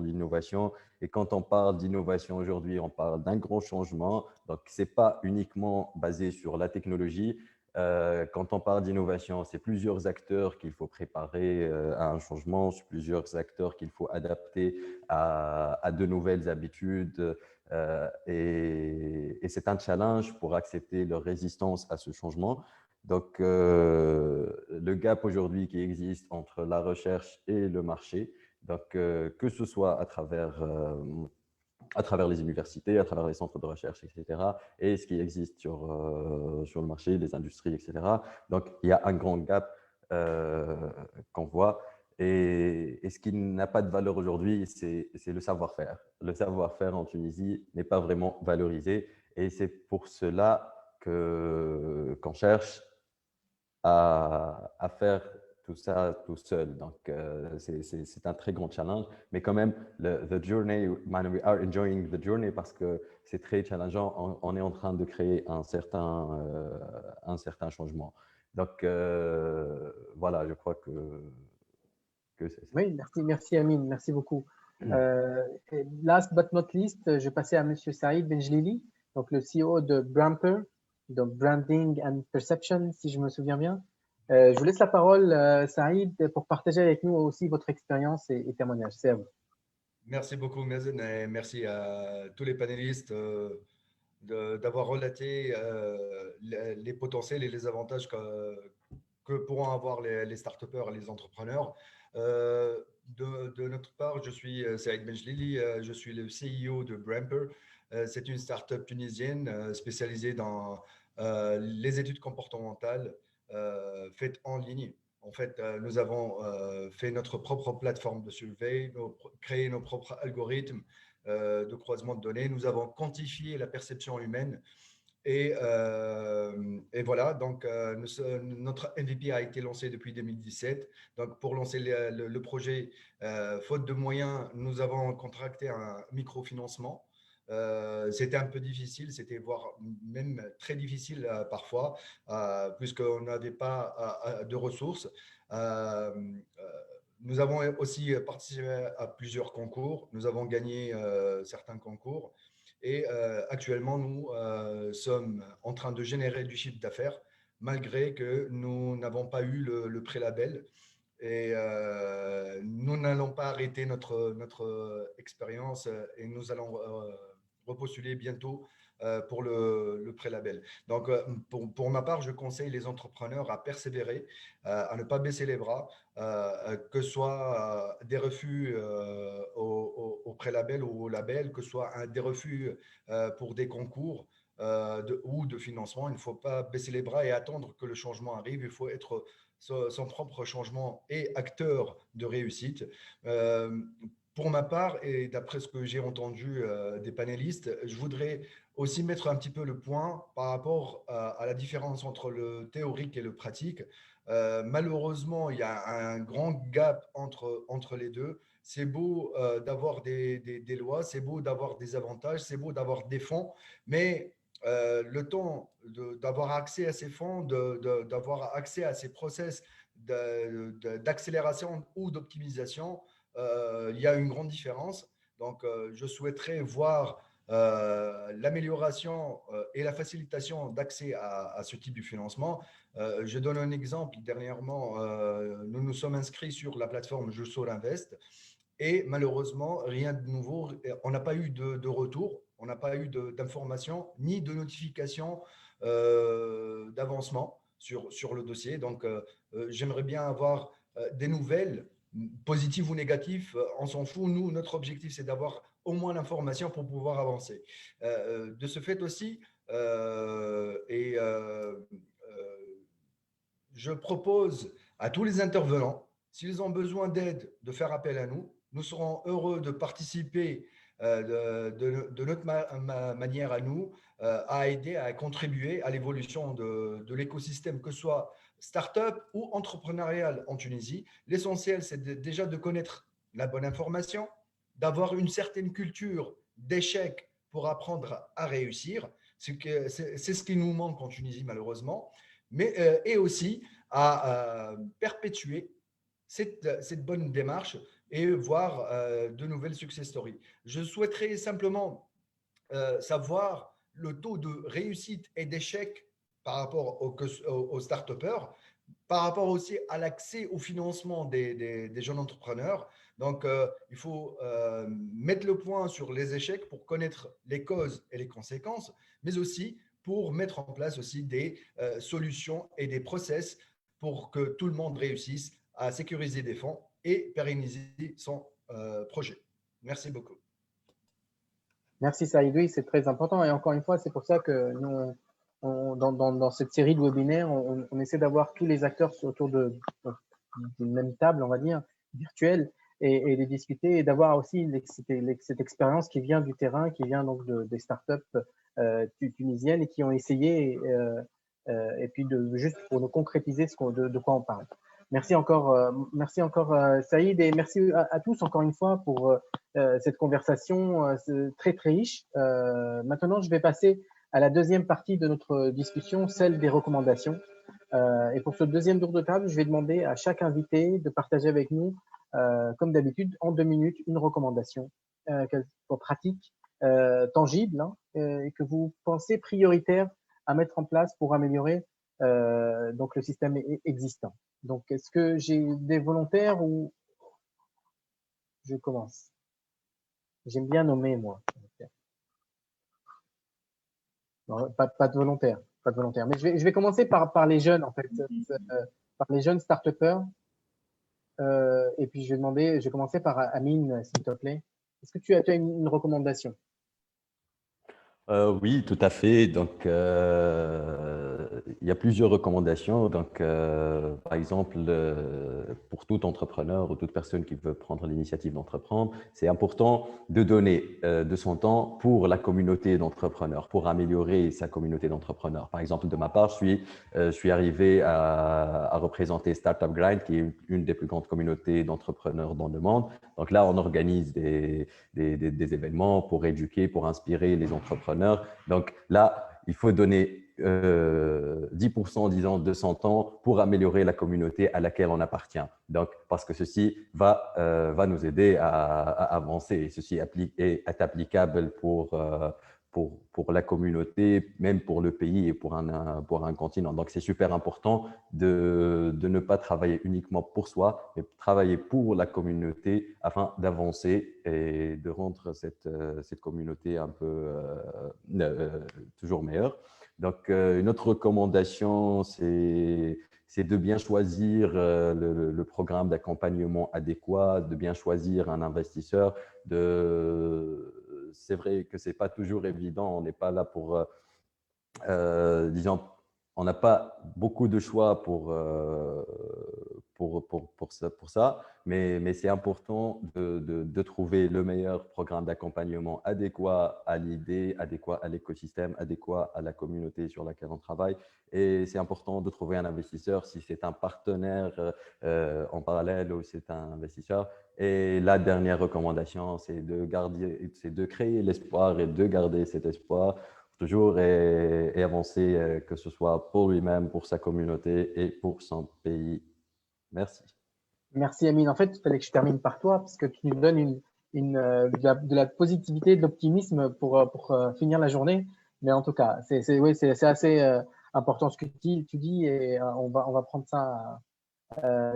l'innovation. Et quand on parle d'innovation aujourd'hui, on parle d'un grand changement. Donc, ce n'est pas uniquement basé sur la technologie. Quand on parle d'innovation, c'est plusieurs acteurs qu'il faut préparer à un changement, c'est plusieurs acteurs qu'il faut adapter à de nouvelles habitudes. Et c'est un challenge pour accepter leur résistance à ce changement. Donc, le gap aujourd'hui qui existe entre la recherche et le marché, donc, que ce soit à travers les universités, à travers les centres de recherche, etc., et ce qui existe sur le marché, les industries, etc. Donc, il y a un grand gap qu'on voit. Et ce qui n'a pas de valeur aujourd'hui, c'est le savoir-faire. Le savoir-faire en Tunisie n'est pas vraiment valorisé. Et c'est pour cela qu'on cherche à faire tout ça tout seul. Donc, c'est un très grand challenge. Mais quand même, the journey, we are enjoying the journey parce que c'est très challengeant. On est en train de créer un certain changement. Donc, voilà, je crois que c'est ça. Oui, merci Amin, merci beaucoup. Last but not least, je vais passer à Monsieur Saïd Benjelili, donc le CEO de Bramper, donc Branding and Perception, si je me souviens bien. Je vous laisse la parole, Saïd, pour partager avec nous aussi votre expérience et témoignage. C'est à vous. Merci beaucoup, Mazen, et merci à tous les panélistes d'avoir relaté les potentiels et les avantages que pourront avoir les start-upers et les entrepreneurs. De notre part, je suis Saïd Benjelili, je suis le CEO de Bramper. C'est une start-up tunisienne spécialisée dans les études comportementales faites en ligne. En fait, nous avons fait notre propre plateforme de survey, créé nos propres algorithmes, de croisement de données. Nous avons quantifié la perception humaine. Et voilà, donc notre MVP a été lancé depuis 2017. Donc pour lancer le projet, faute de moyens, nous avons contracté un microfinancement. C'était un peu difficile, c'était voire même très difficile parfois, puisqu'on n'avait pas de ressources. Nous avons aussi participé à plusieurs concours. Nous avons gagné certains concours. Et actuellement, nous sommes en train de générer du chiffre d'affaires, malgré que nous n'avons pas eu le pré-label. Et nous n'allons pas arrêter notre expérience et nous allons repostuler bientôt pour le pré-label. Donc, pour ma part, je conseille les entrepreneurs à persévérer, à ne pas baisser les bras, que ce soit des refus au pré-label ou au label, que ce soit des refus pour des concours ou de financement. Il ne faut pas baisser les bras et attendre que le changement arrive. Il faut être son propre changement et acteur de réussite. Pour ma part, et d'après ce que j'ai entendu des panélistes, je voudrais aussi mettre un petit peu le point par rapport à la différence entre le théorique et le pratique. Malheureusement, il y a un grand gap entre les deux. C'est beau d'avoir des lois, c'est beau d'avoir des avantages, c'est beau d'avoir des fonds, mais le temps d'avoir accès à ces fonds, d'avoir accès à ces process d'accélération ou d'optimisation, il y a une grande différence. Donc, je souhaiterais voir l'amélioration et la facilitation d'accès à ce type de financement. Je donne un exemple. Dernièrement, nous nous sommes inscrits sur la plateforme Je Sol Invest et malheureusement, rien de nouveau. On n'a pas eu de retour, on n'a pas eu d'informations ni de notification d'avancement sur le dossier. Donc, j'aimerais bien avoir des nouvelles, positives ou négatives, on s'en fout. Nous, notre objectif, c'est d'avoir au moins l'information pour pouvoir avancer. De ce fait aussi, je propose à tous les intervenants, s'ils ont besoin d'aide, de faire appel à nous. Nous serons heureux de participer de notre manière à nous, à aider, à contribuer à l'évolution de l'écosystème, que ce soit start-up ou entrepreneurial en Tunisie. L'essentiel, c'est déjà de connaître la bonne information, d'avoir une certaine culture d'échec pour apprendre à réussir. C'est ce qui nous manque en Tunisie, malheureusement, mais et aussi à perpétuer cette bonne démarche et voir de nouvelles success stories. Je souhaiterais simplement savoir le taux de réussite et d'échec par rapport aux start-upers, par rapport aussi à l'accès au financement des jeunes entrepreneurs. Donc, il faut mettre le point sur les échecs pour connaître les causes et les conséquences, mais aussi pour mettre en place aussi des solutions et des process pour que tout le monde réussisse à sécuriser des fonds et pérenniser son projet. Merci beaucoup. Merci Saïd, oui, c'est très important. Et encore une fois, c'est pour ça que nous, dans cette série de webinaires, on essaie d'avoir tous les acteurs autour d'une même table, on va dire, virtuelle, et de discuter et d'avoir aussi cette expérience qui vient du terrain, qui vient donc des startups tunisiennes et qui ont essayé, et puis juste pour nous concrétiser de quoi on parle. Merci encore Saïd, et merci à tous encore une fois pour cette conversation très très riche. Maintenant, je vais passer à la deuxième partie de notre discussion, celle des recommandations. Et pour ce deuxième tour de table, je vais demander à chaque invité de partager avec nous, comme d'habitude, en 2 minutes, une recommandation qu'elle soit pratique, tangible, hein, et que vous pensez prioritaire à mettre en place pour améliorer donc le système existant. Donc, est-ce que j'ai des volontaires ou je commence? J'aime bien nommer, moi. Non, pas de volontaire, pas de volontaire. Mais je vais commencer par les jeunes, en fait, par les jeunes start-upers. Et puis, je vais commencer par Amine, s'il te plaît. Est-ce que tu as une recommandation? Oui, tout à fait. Donc, il y a plusieurs recommandations. Donc, par exemple, pour tout entrepreneur ou toute personne qui veut prendre l'initiative d'entreprendre, c'est important de donner de son temps pour la communauté d'entrepreneurs, pour améliorer sa communauté d'entrepreneurs. Par exemple, de ma part, je suis arrivé à représenter Startup Grind, qui est une des plus grandes communautés d'entrepreneurs dans le monde. Donc là, on organise des événements pour éduquer, pour inspirer les entrepreneurs. Donc là, il faut donner 10%, disons, de son temps pour améliorer la communauté à laquelle on appartient. Donc, parce que ceci va nous aider à avancer. Et ceci est applicable pour la communauté, même pour le pays et pour un continent. Donc, c'est super important de ne pas travailler uniquement pour soi, mais travailler pour la communauté afin d'avancer et de rendre cette communauté un peu toujours meilleure. Donc, une autre recommandation, c'est de bien choisir le programme d'accompagnement adéquat, de bien choisir un investisseur. C'est vrai que ce n'est pas toujours évident, on n'est pas là pour, disons, on n'a pas beaucoup de choix pour ça, mais c'est important de trouver le meilleur programme d'accompagnement adéquat à l'idée, adéquat à l'écosystème, adéquat à la communauté sur laquelle on travaille. Et c'est important de trouver un investisseur si c'est un partenaire en parallèle ou c'est un investisseur. Et la dernière recommandation, c'est de créer l'espoir et de garder cet espoir toujours et avancer, que ce soit pour lui-même, pour sa communauté et pour son pays. Merci. Merci, Amine. En fait, il fallait que je termine par toi parce que tu nous donnes de la positivité, de l'optimisme pour finir la journée. Mais en tout cas, c'est assez important ce que tu dis et on va prendre ça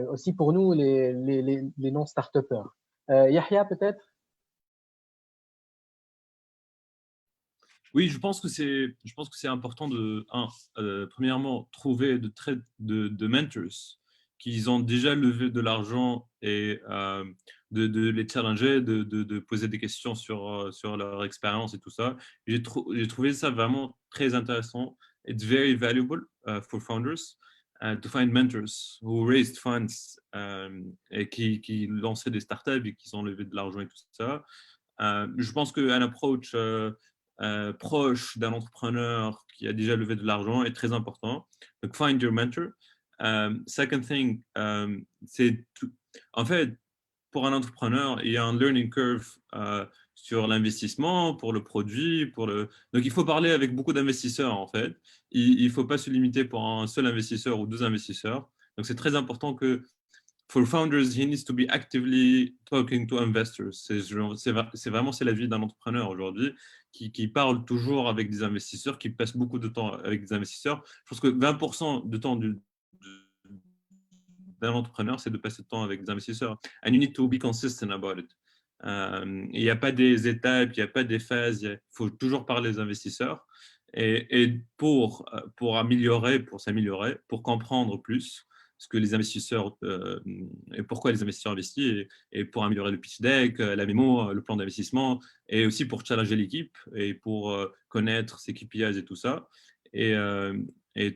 aussi pour nous, les non-start-upers. Yahya, peut-être? Oui, je pense que c'est important de, premièrement, trouver de mentors qui ont déjà levé de l'argent et de les challenger, de poser des questions sur leur expérience et tout ça. J'ai trouvé ça vraiment très intéressant. It's very valuable for founders to find mentors who raised funds et qui lançaient des startups et qui ont levé de l'argent et tout ça. Je pense qu'un approach proche d'un entrepreneur qui a déjà levé de l'argent est très important. Donc, find your mentor. Second thing, en fait, pour un entrepreneur, il y a un learning curve sur l'investissement, pour le produit, donc il faut parler avec beaucoup d'investisseurs en fait. Il ne faut pas se limiter pour un seul investisseur ou deux investisseurs. Donc c'est très important que for founders, he needs to be actively talking to investors. C'est vraiment la vie d'un entrepreneur aujourd'hui qui parle toujours avec des investisseurs, qui passe beaucoup de temps avec des investisseurs. Je pense que 20% de temps d'un entrepreneur, c'est de passer de temps avec des investisseurs. And you need to be consistent about it. Il n'y a pas des étapes, il n'y a pas des phases. Il faut toujours parler aux investisseurs. Et pour s'améliorer, pour comprendre plus ce que les investisseurs et pourquoi les investisseurs investissent et pour améliorer le pitch deck, la mémo, le plan d'investissement et aussi pour challenger l'équipe et pour connaître ses KPIs et tout ça. Et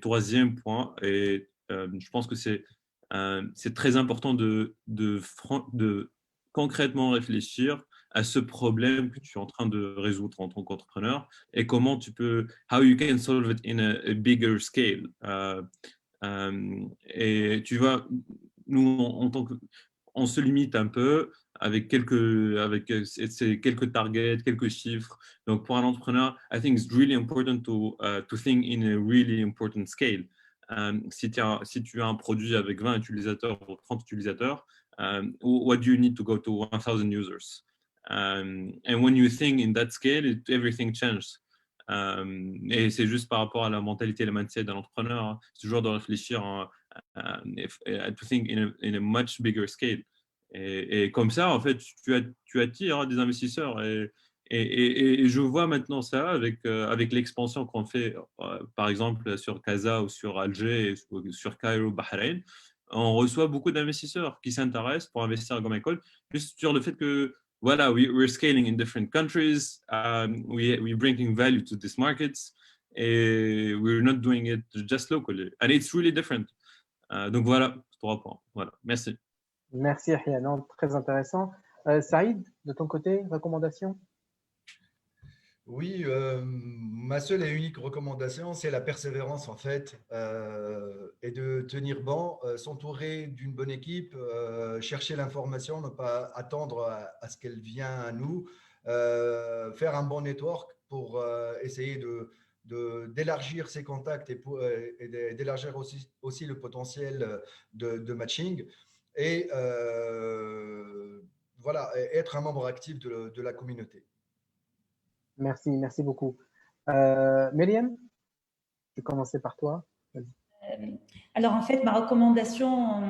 troisième point, et je pense que c'est très important de concrètement réfléchir à ce problème que tu es en train de résoudre en tant qu'entrepreneur et comment tu peux, how you can solve it in a bigger scale. Et tu vois, nous, on se limite un peu avec quelques targets, quelques chiffres. Donc, pour un entrepreneur, I think it's really important to think in a really important scale. Si tu as un produit avec 20 utilisateurs ou 30 utilisateurs, what do you need to go to 1000 users? And when you think in that scale, everything changes. Et c'est juste par rapport à la mentalité et la mindset d'un entrepreneur, hein. C'est toujours de réfléchir to think in a much bigger scale. Et comme ça, en fait, tu attires des investisseurs. Et je vois maintenant ça avec l'expansion qu'on fait, par exemple, sur Casa ou sur Alger, ou sur Cairo, Bahreïn. On reçoit beaucoup d'investisseurs qui s'intéressent pour investir à Gomecode, juste sur le fait que voilà, we're scaling in different countries, we're bringing value to these markets, et we're not doing it just locally. And it's really different. Donc voilà, 3 points. Voilà, merci. Merci, Yahya. Non, très intéressant. Saïd, de ton côté, recommandation? Oui, ma seule et unique recommandation, c'est la persévérance en fait, et de tenir bon, s'entourer d'une bonne équipe, chercher l'information, ne pas attendre à ce qu'elle vienne à nous, faire un bon network pour essayer d'élargir ses contacts et d'élargir aussi le potentiel de matching et voilà, être un membre actif de la communauté. Merci, merci beaucoup. Myriam, je vais commencer par toi. Alors, en fait, ma recommandation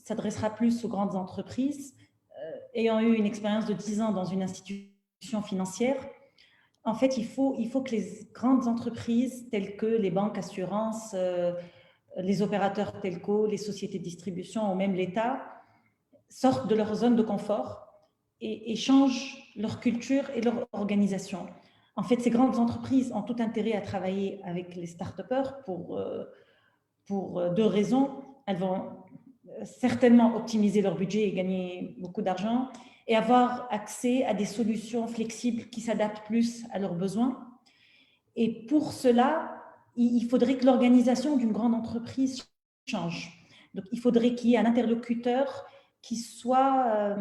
s'adressera plus aux grandes entreprises. Ayant eu une expérience de 10 ans dans une institution financière, en fait, il faut que les grandes entreprises telles que les banques, assurances, les opérateurs telco, les sociétés de distribution ou même l'État sortent de leur zone de confort et changent leur culture et leur organisation. En fait, ces grandes entreprises ont tout intérêt à travailler avec les start-upers pour 2 raisons. Elles vont certainement optimiser leur budget et gagner beaucoup d'argent et avoir accès à des solutions flexibles qui s'adaptent plus à leurs besoins. Et pour cela, il faudrait que l'organisation d'une grande entreprise change. Donc, il faudrait qu'il y ait un interlocuteur qui soit...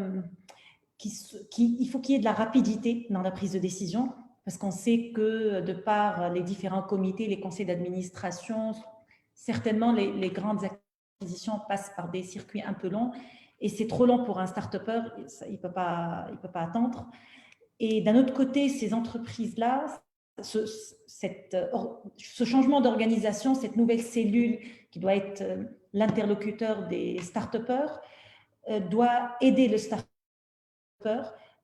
il faut qu'il y ait de la rapidité dans la prise de décision, parce qu'on sait que de par les différents comités, les conseils d'administration, certainement les grandes acquisitions passent par des circuits un peu longs et c'est trop long pour un start-upper, il ne peut pas attendre. Et d'un autre côté, ces entreprises-là, ce changement d'organisation, cette nouvelle cellule qui doit être l'interlocuteur des start-upers, doit aider le start-up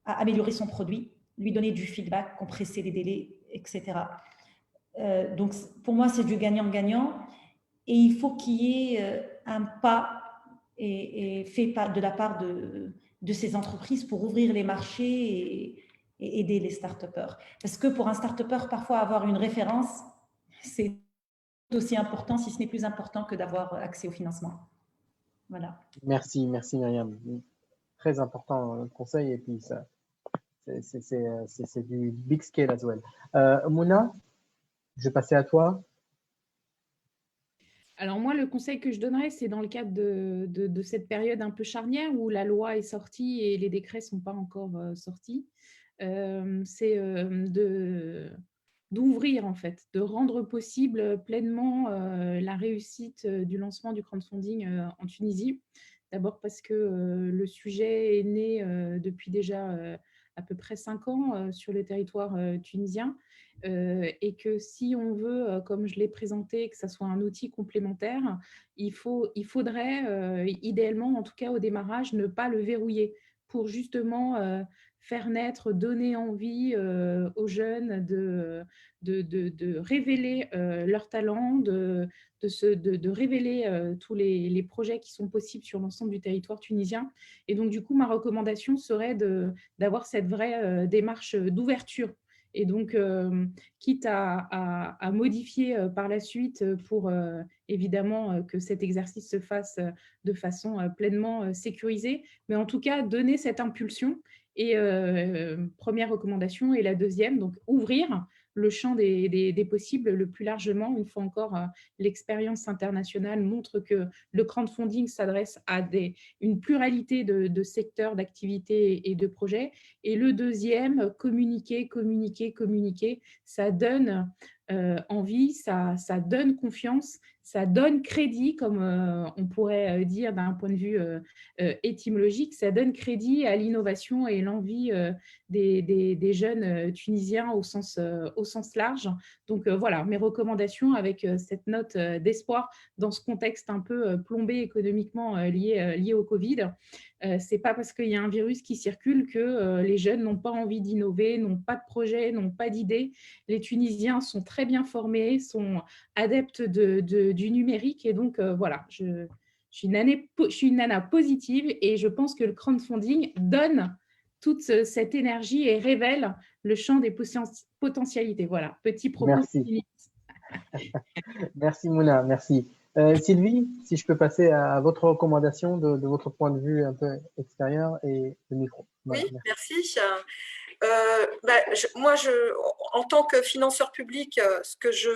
à améliorer son produit, lui donner du feedback, compresser les délais, etc. Donc, pour moi, c'est du gagnant-gagnant et il faut qu'il y ait un pas fait de la part de ces entreprises pour ouvrir les marchés et aider les start-upers. Parce que pour un start-upper, parfois, avoir une référence, c'est aussi important, si ce n'est plus important que d'avoir accès au financement. Voilà. Merci Myriam. Très important conseil et puis ça, c'est du big scale as well. Mouna, je vais passer à toi. Alors moi, le conseil que je donnerais, c'est dans le cadre de cette période un peu charnière où la loi est sortie et les décrets ne sont pas encore sortis, c'est d'ouvrir en fait, de rendre possible pleinement la réussite du lancement du crowdfunding en Tunisie. D'abord parce que le sujet est né depuis déjà à peu près 5 ans sur le territoire tunisien et que si on veut, comme je l'ai présenté, que ça soit un outil complémentaire, il faudrait idéalement, en tout cas au démarrage, ne pas le verrouiller pour justement faire naître, donner envie aux jeunes de révéler leurs talents, de révéler tous les projets qui sont possibles sur l'ensemble du territoire tunisien. Et donc, du coup, ma recommandation serait d'avoir cette vraie démarche d'ouverture. Et donc, quitte à modifier par la suite pour évidemment que cet exercice se fasse de façon pleinement sécurisée, mais en tout cas, donner cette impulsion. Et première recommandation. Et la deuxième, donc ouvrir le champ des possibles le plus largement. Une fois encore, l'expérience internationale montre que le crowdfunding s'adresse à une pluralité de secteurs, d'activités et de projets. Et le deuxième, communiquer. Ça donne envie, ça donne confiance, ça donne crédit, comme on pourrait dire d'un point de vue étymologique, ça donne crédit à l'innovation et l'envie des jeunes tunisiens au sens large. Donc voilà, mes recommandations avec cette note d'espoir dans ce contexte un peu plombé économiquement lié au Covid. C'est pas parce qu'il y a un virus qui circule que les jeunes n'ont pas envie d'innover, n'ont pas de projet, n'ont pas d'idées. Les Tunisiens sont très bien formés, sont adeptes du numérique et donc voilà, je suis une nana positive et je pense que le crowdfunding donne toute cette énergie et révèle le champ des potentialités. Voilà, petit propos. Merci. Merci Mouna, merci. Sylvie, si je peux passer à votre recommandation de votre point de vue un peu extérieur et le micro. Voilà, Oui, merci. Moi, en tant que financeur public, ce que je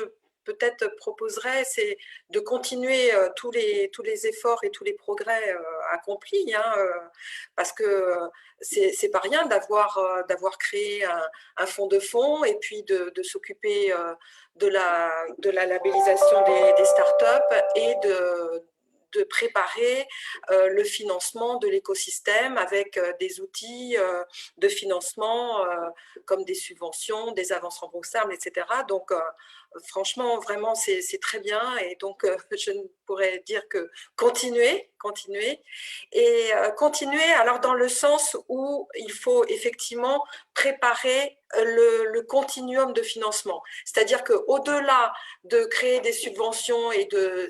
peut-être proposerais, c'est de continuer tous les efforts et tous les progrès accomplis, hein, parce que c'est pas rien d'avoir créé un fonds de fonds et puis de s'occuper de la labellisation des startups et de préparer le financement de l'écosystème avec des outils de financement comme des subventions, des avances remboursables, etc. Donc, franchement, vraiment, c'est très bien. Et donc, je ne pourrais dire que continuer. Et continuer alors dans le sens où il faut effectivement préparer le continuum de financement. C'est-à-dire qu'au-delà de créer des subventions et de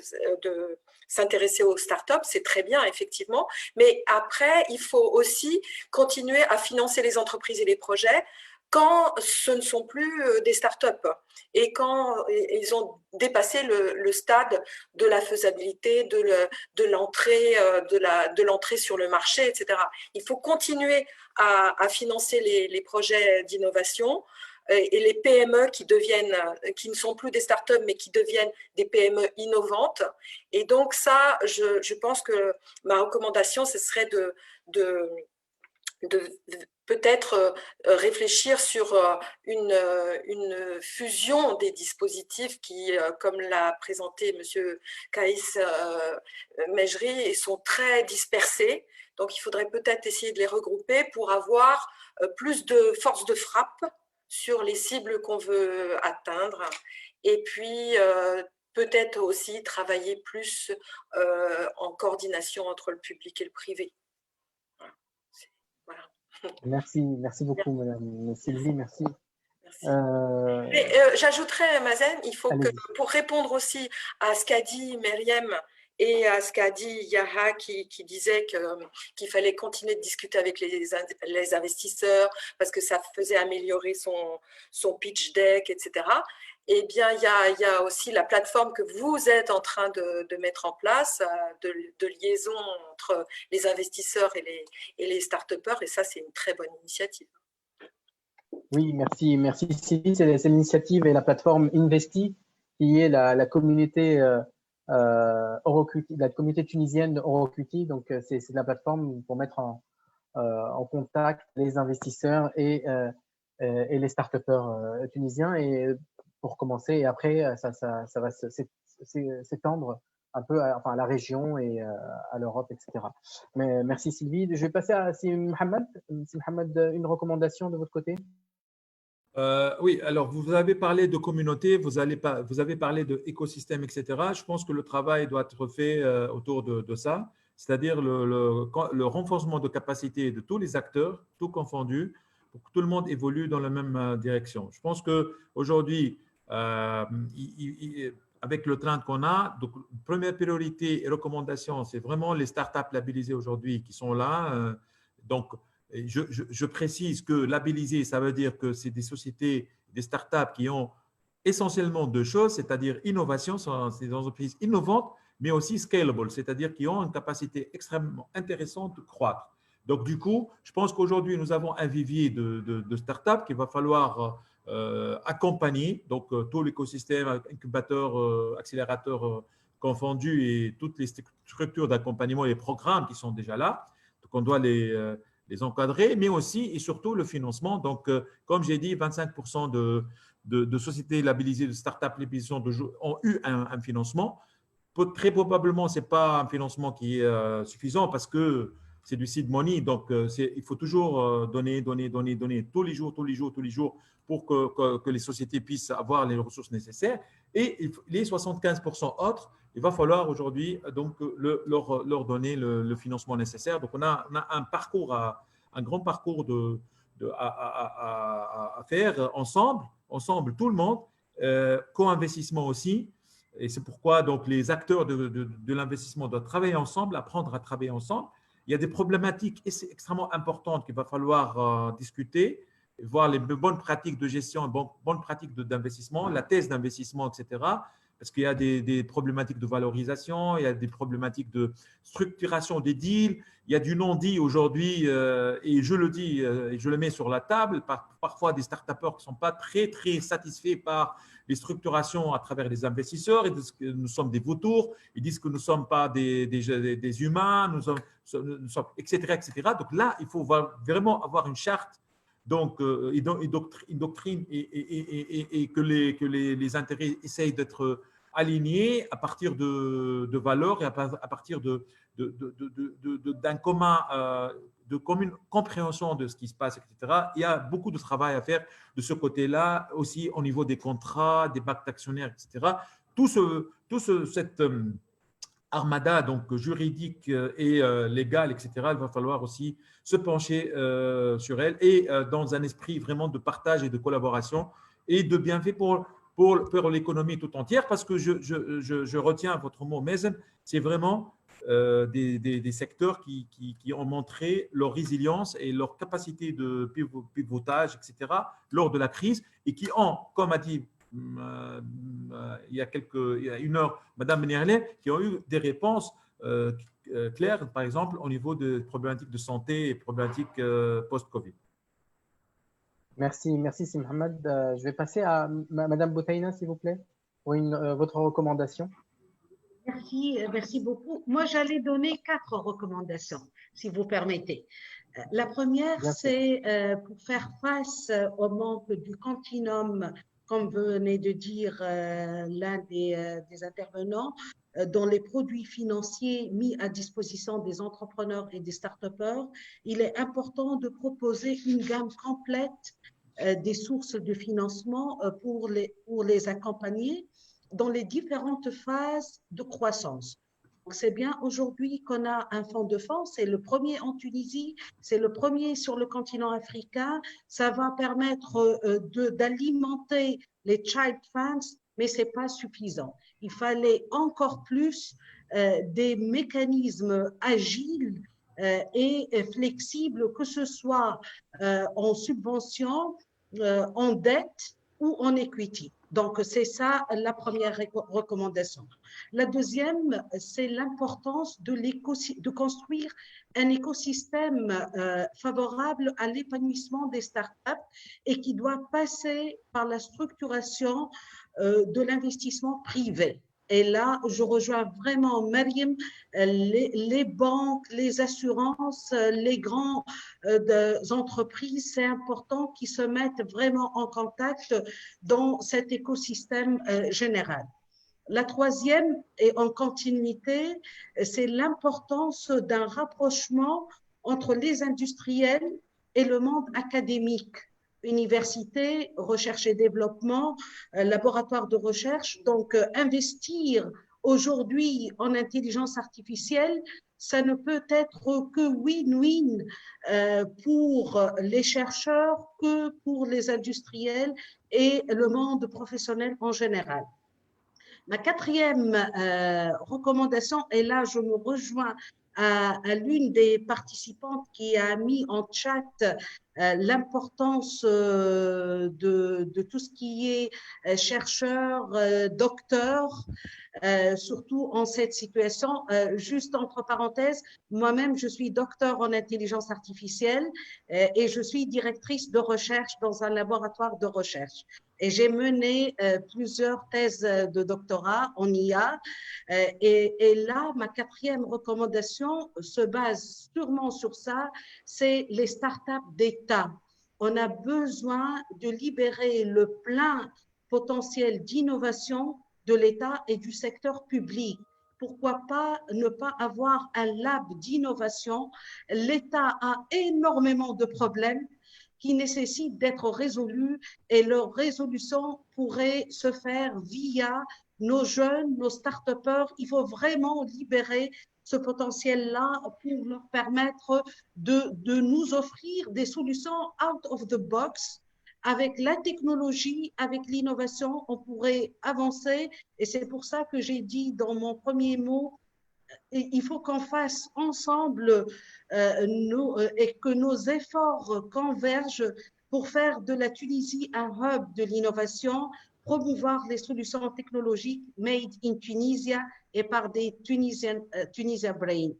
s'intéresser aux startups, c'est très bien, effectivement. Mais après, il faut aussi continuer à financer les entreprises et les projets quand ce ne sont plus des startups et quand ils ont dépassé le stade de la faisabilité, de l'entrée sur le marché, etc. Il faut continuer à financer les projets d'innovation et les PME qui ne sont plus des startups, mais qui deviennent des PME innovantes. Et donc ça, je pense que ma recommandation, ce serait de peut-être réfléchir sur une fusion des dispositifs qui, comme l'a présenté M. Kaïs Mejri, sont très dispersés. Donc, il faudrait peut-être essayer de les regrouper pour avoir plus de force de frappe sur les cibles qu'on veut atteindre. Et puis, peut-être aussi travailler plus en coordination entre le public et le privé. Voilà. Merci beaucoup, Madame Sylvie, merci. J'ajouterais, Mazen, il faut que, pour répondre aussi à ce qu'a dit Myriam et à ce qu'a dit Yaha qui disait qu'il fallait continuer de discuter avec les investisseurs parce que ça faisait améliorer son pitch deck, etc. Eh bien, il y a aussi la plateforme que vous êtes en train de mettre en place, de liaison entre les investisseurs et les start-upers, et ça, c'est une très bonne initiative. Oui, merci Sylvie. C'est l'initiative et la plateforme Investi, qui est la communauté la communauté tunisienne Eurocuti. Donc, c'est la plateforme pour mettre en contact les investisseurs et les start-upers tunisiens. Et pour commencer, et après, ça va s'étendre un peu à la région et à l'Europe, etc. Mais merci Sylvie. Je vais passer à Mohamed. Mohamed, une recommandation de votre côté? Oui, alors vous avez parlé de communauté, vous avez parlé d'écosystème, etc. Je pense que le travail doit être fait autour de ça, c'est-à-dire le renforcement de capacité de tous les acteurs, tout confondus, pour que tout le monde évolue dans la même direction. Je pense qu'aujourd'hui, avec le trend qu'on a, donc première priorité et recommandation, c'est vraiment les startups labellisées aujourd'hui qui sont là. Donc, je précise que labelliser, ça veut dire que c'est des sociétés, des startups qui ont essentiellement deux choses, c'est-à-dire innovation, c'est des entreprises innovantes, mais aussi scalable, c'est-à-dire qui ont une capacité extrêmement intéressante de croître. Donc, du coup, je pense qu'aujourd'hui, nous avons un vivier de startups qu'il va falloir accompagner, donc tout l'écosystème, incubateur, accélérateur confondu et toutes les structures d'accompagnement et les programmes qui sont déjà là. Donc, on doit les encadrer, mais aussi et surtout le financement. Donc, comme j'ai dit, 25% de sociétés labellisées, de startups labellisées ont eu un financement. Très probablement, ce n'est pas un financement qui est suffisant parce que c'est du seed money. Donc, il faut toujours donner tous les jours pour que les sociétés puissent avoir les ressources nécessaires. Et les 75% autres, il va falloir aujourd'hui donc leur donner le financement nécessaire. Donc, on a un parcours, un grand parcours à faire ensemble, tout le monde, co-investissement aussi. Et c'est pourquoi donc, les acteurs de l'investissement doivent travailler ensemble, apprendre à travailler ensemble. Il y a des problématiques extrêmement importantes qu'il va falloir discuter voir les bonnes pratiques de gestion, bonnes pratiques d'investissement, la thèse d'investissement, etc. Parce qu'il y a des problématiques de valorisation, il y a des problématiques de structuration des deals, il y a du non-dit aujourd'hui, et je le dis, et je le mets sur la table, parfois des start-upers qui ne sont pas très satisfaits par les structurations à travers les investisseurs, ils disent que nous sommes des vautours, ils disent que nous ne sommes pas des humains, nous sommes, etc., etc. Donc là, il faut vraiment avoir une charte, donc une doctrine, et que les intérêts essayent d'être alignés à partir de valeurs et à partir d'un commun, de commune compréhension de ce qui se passe, etc. Il y a beaucoup de travail à faire de ce côté-là, aussi au niveau des contrats, des pactes actionnaires, etc. Cette armada donc juridique et légale, etc., il va falloir aussi se pencher sur elle, et dans un esprit vraiment de partage et de collaboration et de bienfait pour l'économie tout entière, parce que je retiens votre mot, Mazen, c'est vraiment des secteurs qui ont montré leur résilience et leur capacité de pivotage, etc., lors de la crise, et qui ont, comme a dit il y a une heure, Madame Benirleh, qui ont eu des réponses claires, par exemple, au niveau des problématiques de santé et problématiques post-Covid. Merci, Si Mohamed. Je vais passer à Madame Boutaina, s'il vous plaît, pour votre recommandation. Merci beaucoup. Moi, j'allais donner 4 recommandations, si vous permettez. La première, c'est pour faire face au manque du continuum, comme venait de dire l'un des intervenants, dans les produits financiers mis à disposition des entrepreneurs et des start-upers. Il est important de proposer une gamme complète des sources de financement pour les accompagner dans les différentes phases de croissance. C'est bien aujourd'hui qu'on a un fonds de fonds, c'est le premier en Tunisie, c'est le premier sur le continent africain. Ça va permettre d'alimenter les child funds, mais ce n'est pas suffisant. Il fallait encore plus des mécanismes agiles et flexibles, que ce soit en subvention, en dette ou en equity. Donc, c'est ça la première recommandation. La deuxième, c'est l'importance de construire un écosystème favorable à l'épanouissement des startups et qui doit passer par la structuration de l'investissement privé. Et là, je rejoins vraiment Mariam, les banques, les assurances, les grandes entreprises, c'est important qu'ils se mettent vraiment en contact dans cet écosystème général. La troisième, et en continuité, c'est l'importance d'un rapprochement entre les industriels et le monde académique. Université, recherche et développement, laboratoire de recherche. Donc, investir aujourd'hui en intelligence artificielle, ça ne peut être que win-win pour les chercheurs, que pour les industriels et le monde professionnel en général. Ma quatrième recommandation, et là je me rejoins à l'une des participantes qui a mis en chat l'importance de tout ce qui est chercheur, docteur, surtout en cette situation. Juste entre parenthèses, moi-même, je suis docteur en intelligence artificielle et je suis directrice de recherche dans un laboratoire de recherche. Et j'ai mené plusieurs thèses de doctorat en IA. Et là, ma quatrième recommandation se base sûrement sur ça, c'est les startups d'État. On a besoin de libérer le plein potentiel d'innovation de l'État et du secteur public. Pourquoi pas ne pas avoir un lab d'innovation? L'État a énormément de problèmes qui nécessitent d'être résolus et leur résolution pourrait se faire via nos jeunes, nos start-upers. Il faut vraiment libérer ce potentiel-là pour leur permettre de nous offrir des solutions out of the box. Avec la technologie, avec l'innovation, on pourrait avancer et c'est pour ça que j'ai dit dans mon premier mot, il faut qu'on fasse ensemble et que nos efforts convergent pour faire de la Tunisie un hub de l'innovation, promouvoir les solutions technologiques made in Tunisia et par des Tunisian Brain.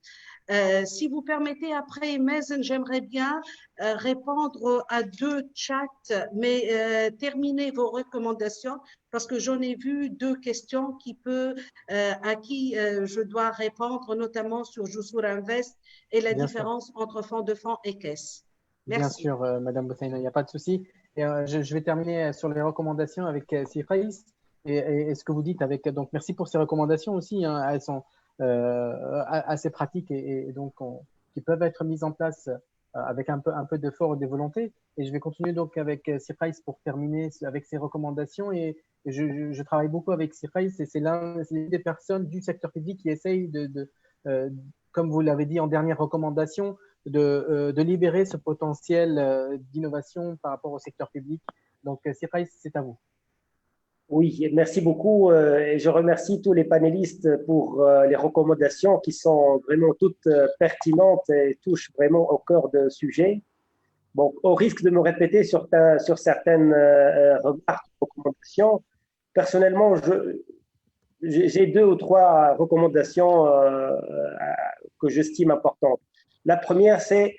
Si vous permettez, après, Mazen, j'aimerais bien répondre à 2 chats, mais terminez vos recommandations parce que j'en ai vu 2 questions à qui je dois répondre, notamment sur Jussur Invest et la différence entre fonds de fonds et caisses. Merci. Bien sûr, Madame Bothaina, il n'y a pas de souci. Et, je vais terminer sur les recommandations avec Sifaïs et ce que vous dites avec. Donc, merci pour ces recommandations aussi. Hein, elles sont assez pratiques et donc qui peuvent être mises en place avec un peu d'effort et de volonté. Et je vais continuer donc avec Sifaïs pour terminer avec ces recommandations. Et je travaille beaucoup avec Sifaïs et c'est l'une des personnes du secteur public qui essaye comme vous l'avez dit en dernière recommandation, de libérer ce potentiel d'innovation par rapport au secteur public. Donc, Sifaïs, c'est à vous. Oui, merci beaucoup. Et je remercie tous les panélistes pour les recommandations qui sont vraiment toutes pertinentes et touchent vraiment au cœur du sujet. Bon, au risque de me répéter sur certaines remarques, recommandations, personnellement, j'ai 2 ou 3 recommandations que j'estime importantes. La première, c'est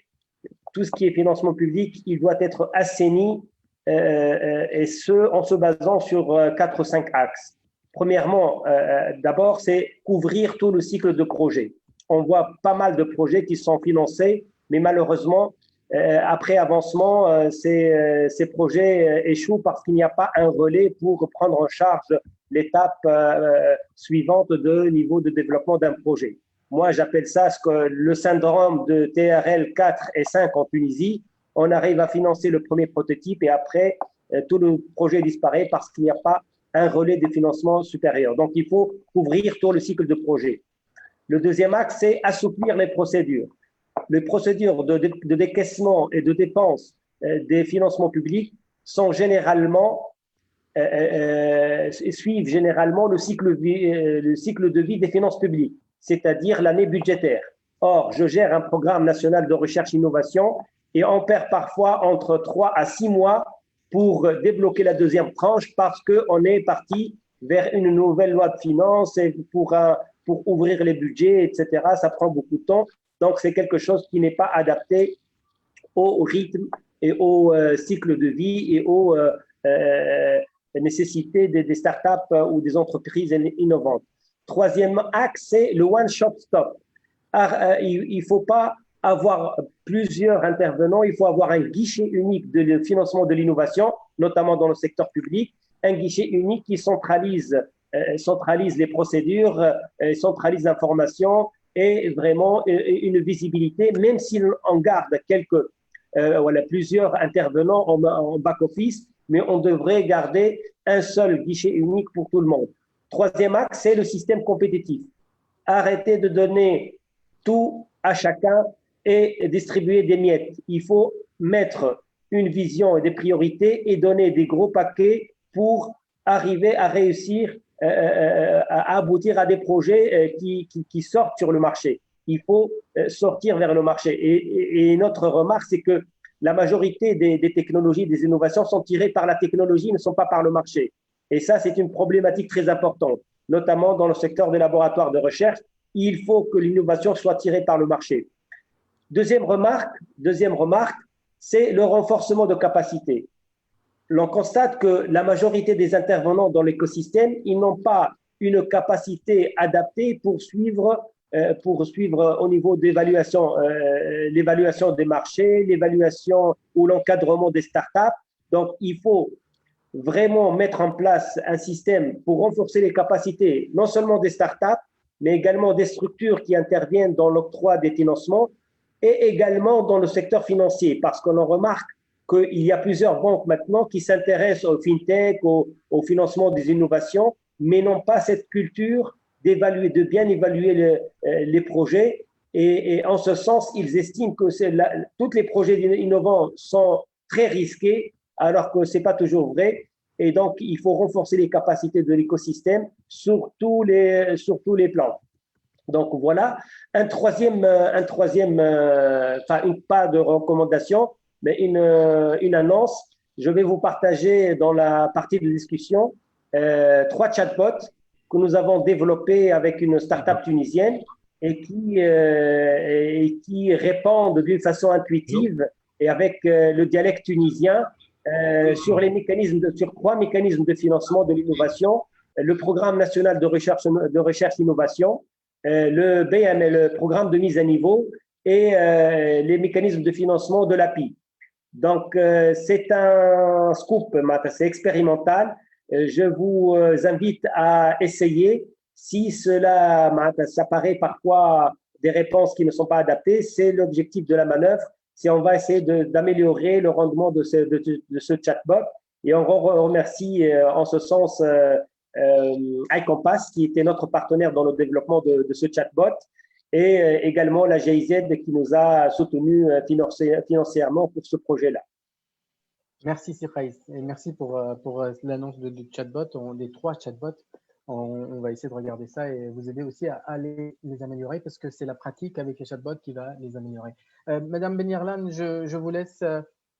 tout ce qui est financement public, il doit être assaini et en se basant sur 4 ou 5 axes. Premièrement, d'abord, c'est couvrir tout le cycle de projet. On voit pas mal de projets qui sont financés, mais malheureusement, après avancement, ces projets échouent parce qu'il n'y a pas un relais pour prendre en charge l'étape suivante de niveau de développement d'un projet. Moi, j'appelle ça le syndrome de TRL 4 et 5 en Tunisie. On arrive à financer le premier prototype et après, tout le projet disparaît parce qu'il n'y a pas un relais de financement supérieur. Donc, il faut couvrir tout le cycle de projet. Le deuxième axe, c'est assouplir les procédures. Les procédures de décaissement et de dépenses des financements publics sont suivent généralement le cycle de vie des finances publiques, c'est-à-dire l'année budgétaire. Or, je gère un programme national de recherche-innovation et on perd parfois entre 3 à 6 mois pour débloquer la deuxième tranche parce qu'on est parti vers une nouvelle loi de finances et pour ouvrir les budgets, etc. Ça prend beaucoup de temps. Donc, c'est quelque chose qui n'est pas adapté au rythme et au cycle de vie et aux nécessités des startups ou des entreprises innovantes. Troisième axe, c'est le one-shop stop. Il ne faut pas avoir plusieurs intervenants, il faut avoir un guichet unique de financement de l'innovation, notamment dans le secteur public, un guichet unique qui centralise les procédures, centralise l'information et vraiment une visibilité, même si on garde plusieurs intervenants en back-office, mais on devrait garder un seul guichet unique pour tout le monde. Troisième axe, c'est le système compétitif. Arrêtez de donner tout à chacun et distribuer des miettes. Il faut mettre une vision et des priorités et donner des gros paquets pour arriver à réussir à aboutir à des projets qui sortent sur le marché. Il faut sortir vers le marché. Et notre remarque, c'est que la majorité des technologies, des innovations sont tirées par la technologie, ne sont pas par le marché. Et ça, c'est une problématique très importante, notamment dans le secteur des laboratoires de recherche. Il faut que l'innovation soit tirée par le marché. Deuxième remarque, c'est le renforcement de capacité. L'on constate que la majorité des intervenants dans l'écosystème, ils n'ont pas une capacité adaptée pour suivre au niveau d'évaluation, l'évaluation des marchés, l'évaluation ou l'encadrement des startups. Donc, il faut vraiment mettre en place un système pour renforcer les capacités, non seulement des startups, mais également des structures qui interviennent dans l'octroi des financements et également dans le secteur financier, parce qu'on en remarque qu'il y a plusieurs banques maintenant qui s'intéressent au fintech, au financement des innovations, mais n'ont pas cette culture de bien évaluer les projets. Et en ce sens, ils estiment que tous les projets innovants sont très risqués, alors que ce n'est pas toujours vrai. Et donc, il faut renforcer les capacités de l'écosystème sur tous les plans. Donc, voilà. Pas de recommandation, mais une annonce. Je vais vous partager dans la partie de discussion 3 chatbots que nous avons développés avec une start-up tunisienne et qui répondent d'une façon intuitive et avec le dialecte tunisien sur 3 mécanismes de financement de l'innovation, le Programme national de recherche-innovation, le BME, le programme de mise à niveau et les mécanismes de financement de l'API. Donc, c'est un scoop, c'est expérimental. Je vous invite à essayer. Si cela, ça paraît parfois des réponses qui ne sont pas adaptées, c'est l'objectif de la manœuvre. Si on va essayer d'améliorer le rendement de ce chatbot. Et on remercie en ce sens iCompass, qui était notre partenaire dans le développement de ce chatbot, et également la GIZ qui nous a soutenus financièrement pour ce projet-là. Merci Sirfaïs, et merci pour l'annonce du chatbot, des 3 chatbots. On va essayer de regarder ça et vous aider aussi à les améliorer parce que c'est la pratique avec les chatbots qui va les améliorer. Madame Benirlan, je vous laisse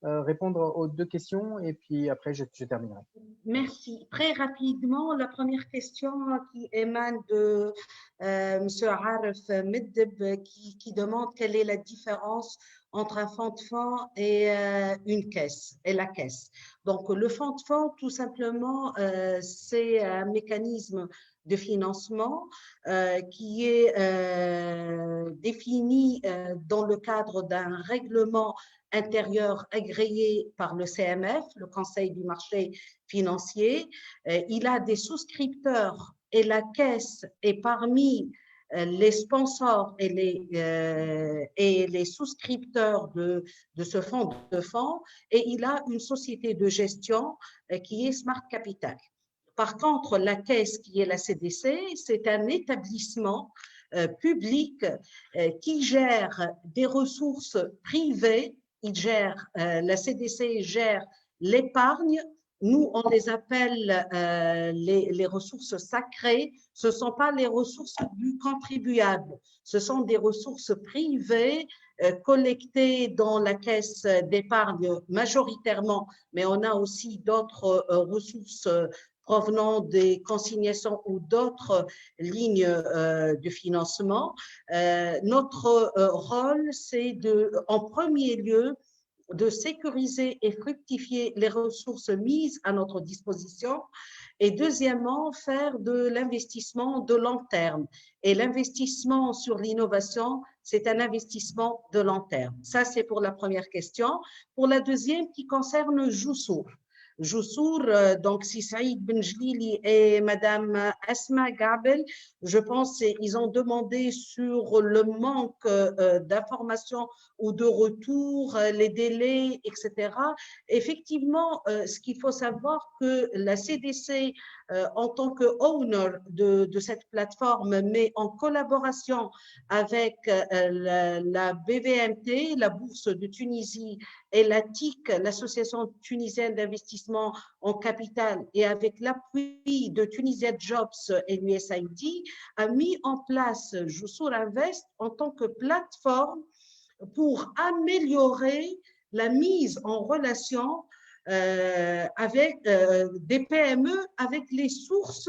répondre aux 2 questions et puis après je terminerai. Merci. Très rapidement, la première question qui émane de M. Arif Meddeb qui demande quelle est la différence entre un fonds de fonds et une caisse, et la caisse. Donc, le fonds de fonds, tout simplement, c'est un mécanisme de financement qui est défini dans le cadre d'un règlement intérieur agréé par le CMF, le Conseil du marché financier. Il a des souscripteurs et la caisse est parmi les sponsors et les souscripteurs de ce fonds de fonds, et il a une société de gestion qui est Smart Capital. Par contre, la caisse qui est la CDC, c'est un établissement public qui gère des ressources privées. La CDC gère l'épargne. Nous, on les appelle les ressources sacrées. Ce ne sont pas les ressources du contribuable. Ce sont des ressources privées collectées dans la caisse d'épargne majoritairement, mais on a aussi d'autres ressources provenant des consignations ou d'autres lignes de financement. Notre rôle, c'est en premier lieu, de sécuriser et fructifier les ressources mises à notre disposition et deuxièmement, faire de l'investissement de long terme. Et l'investissement sur l'innovation, c'est un investissement de long terme. Ça, c'est pour la première question. Pour la deuxième qui concerne Joussour. Joussour, donc si Saïd Benjelili et Madame Asma Gabel, je pense qu'ils ont demandé sur le manque d'informations ou de retour, les délais, etc. Effectivement, ce qu'il faut savoir que la CDC, en tant que owner de cette plateforme, mais en collaboration avec la BVMT, la Bourse de Tunisie, et la TIC, l'Association tunisienne d'investissement en capital, et avec l'appui de Tunisia Jobs et l'USAID, a mis en place Joussour Invest en tant que plateforme pour améliorer la mise en relation avec des PME avec les sources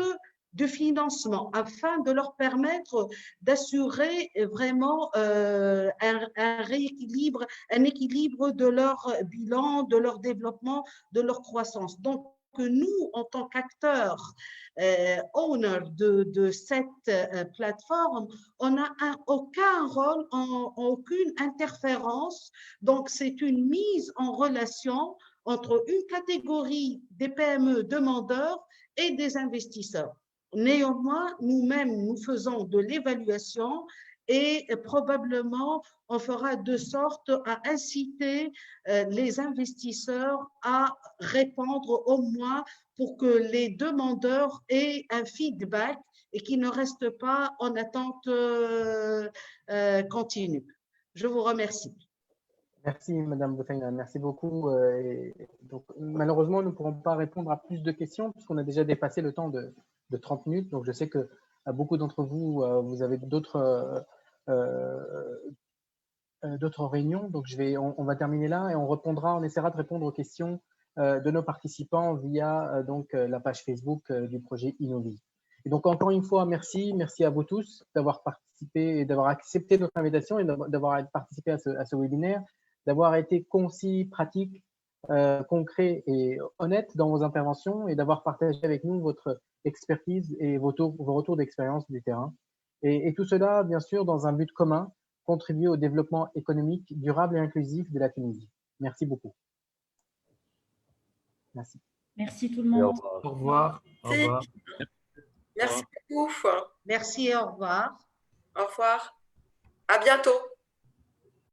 de financement afin de leur permettre d'assurer vraiment un équilibre de leur bilan, de leur développement, de leur croissance. Donc, nous, en tant qu'acteurs owner de cette plateforme, on n'a aucun rôle, aucune interférence. Donc, c'est une mise en relation entre une catégorie des PME demandeurs et des investisseurs. Néanmoins, nous-mêmes, nous faisons de l'évaluation et probablement, on fera de sorte à inciter les investisseurs à répondre au moins pour que les demandeurs aient un feedback et qu'ils ne restent pas en attente continue. Je vous remercie. Merci, Madame Boutaina, merci beaucoup. Donc, malheureusement, nous ne pourrons pas répondre à plus de questions puisqu'on a déjà dépassé le temps de 30 minutes. Donc, je sais que beaucoup d'entre vous, vous avez d'autres d'autres réunions. Donc, on va terminer là et on essaiera de répondre aux questions de nos participants via la page Facebook du projet Innovi. Et donc, encore une fois, merci à vous tous d'avoir participé et d'avoir accepté notre invitation et d'avoir participé à ce webinaire, d'avoir été concis, pratique, concret et honnête dans vos interventions et d'avoir partagé avec nous votre expertise et vos retours d'expérience du terrain. Et tout cela, bien sûr, dans un but commun, contribuer au développement économique durable et inclusif de la Tunisie. Merci beaucoup. Merci. Merci tout le monde. Au revoir. Au revoir. Merci beaucoup. Merci, au revoir. Au revoir. À bientôt.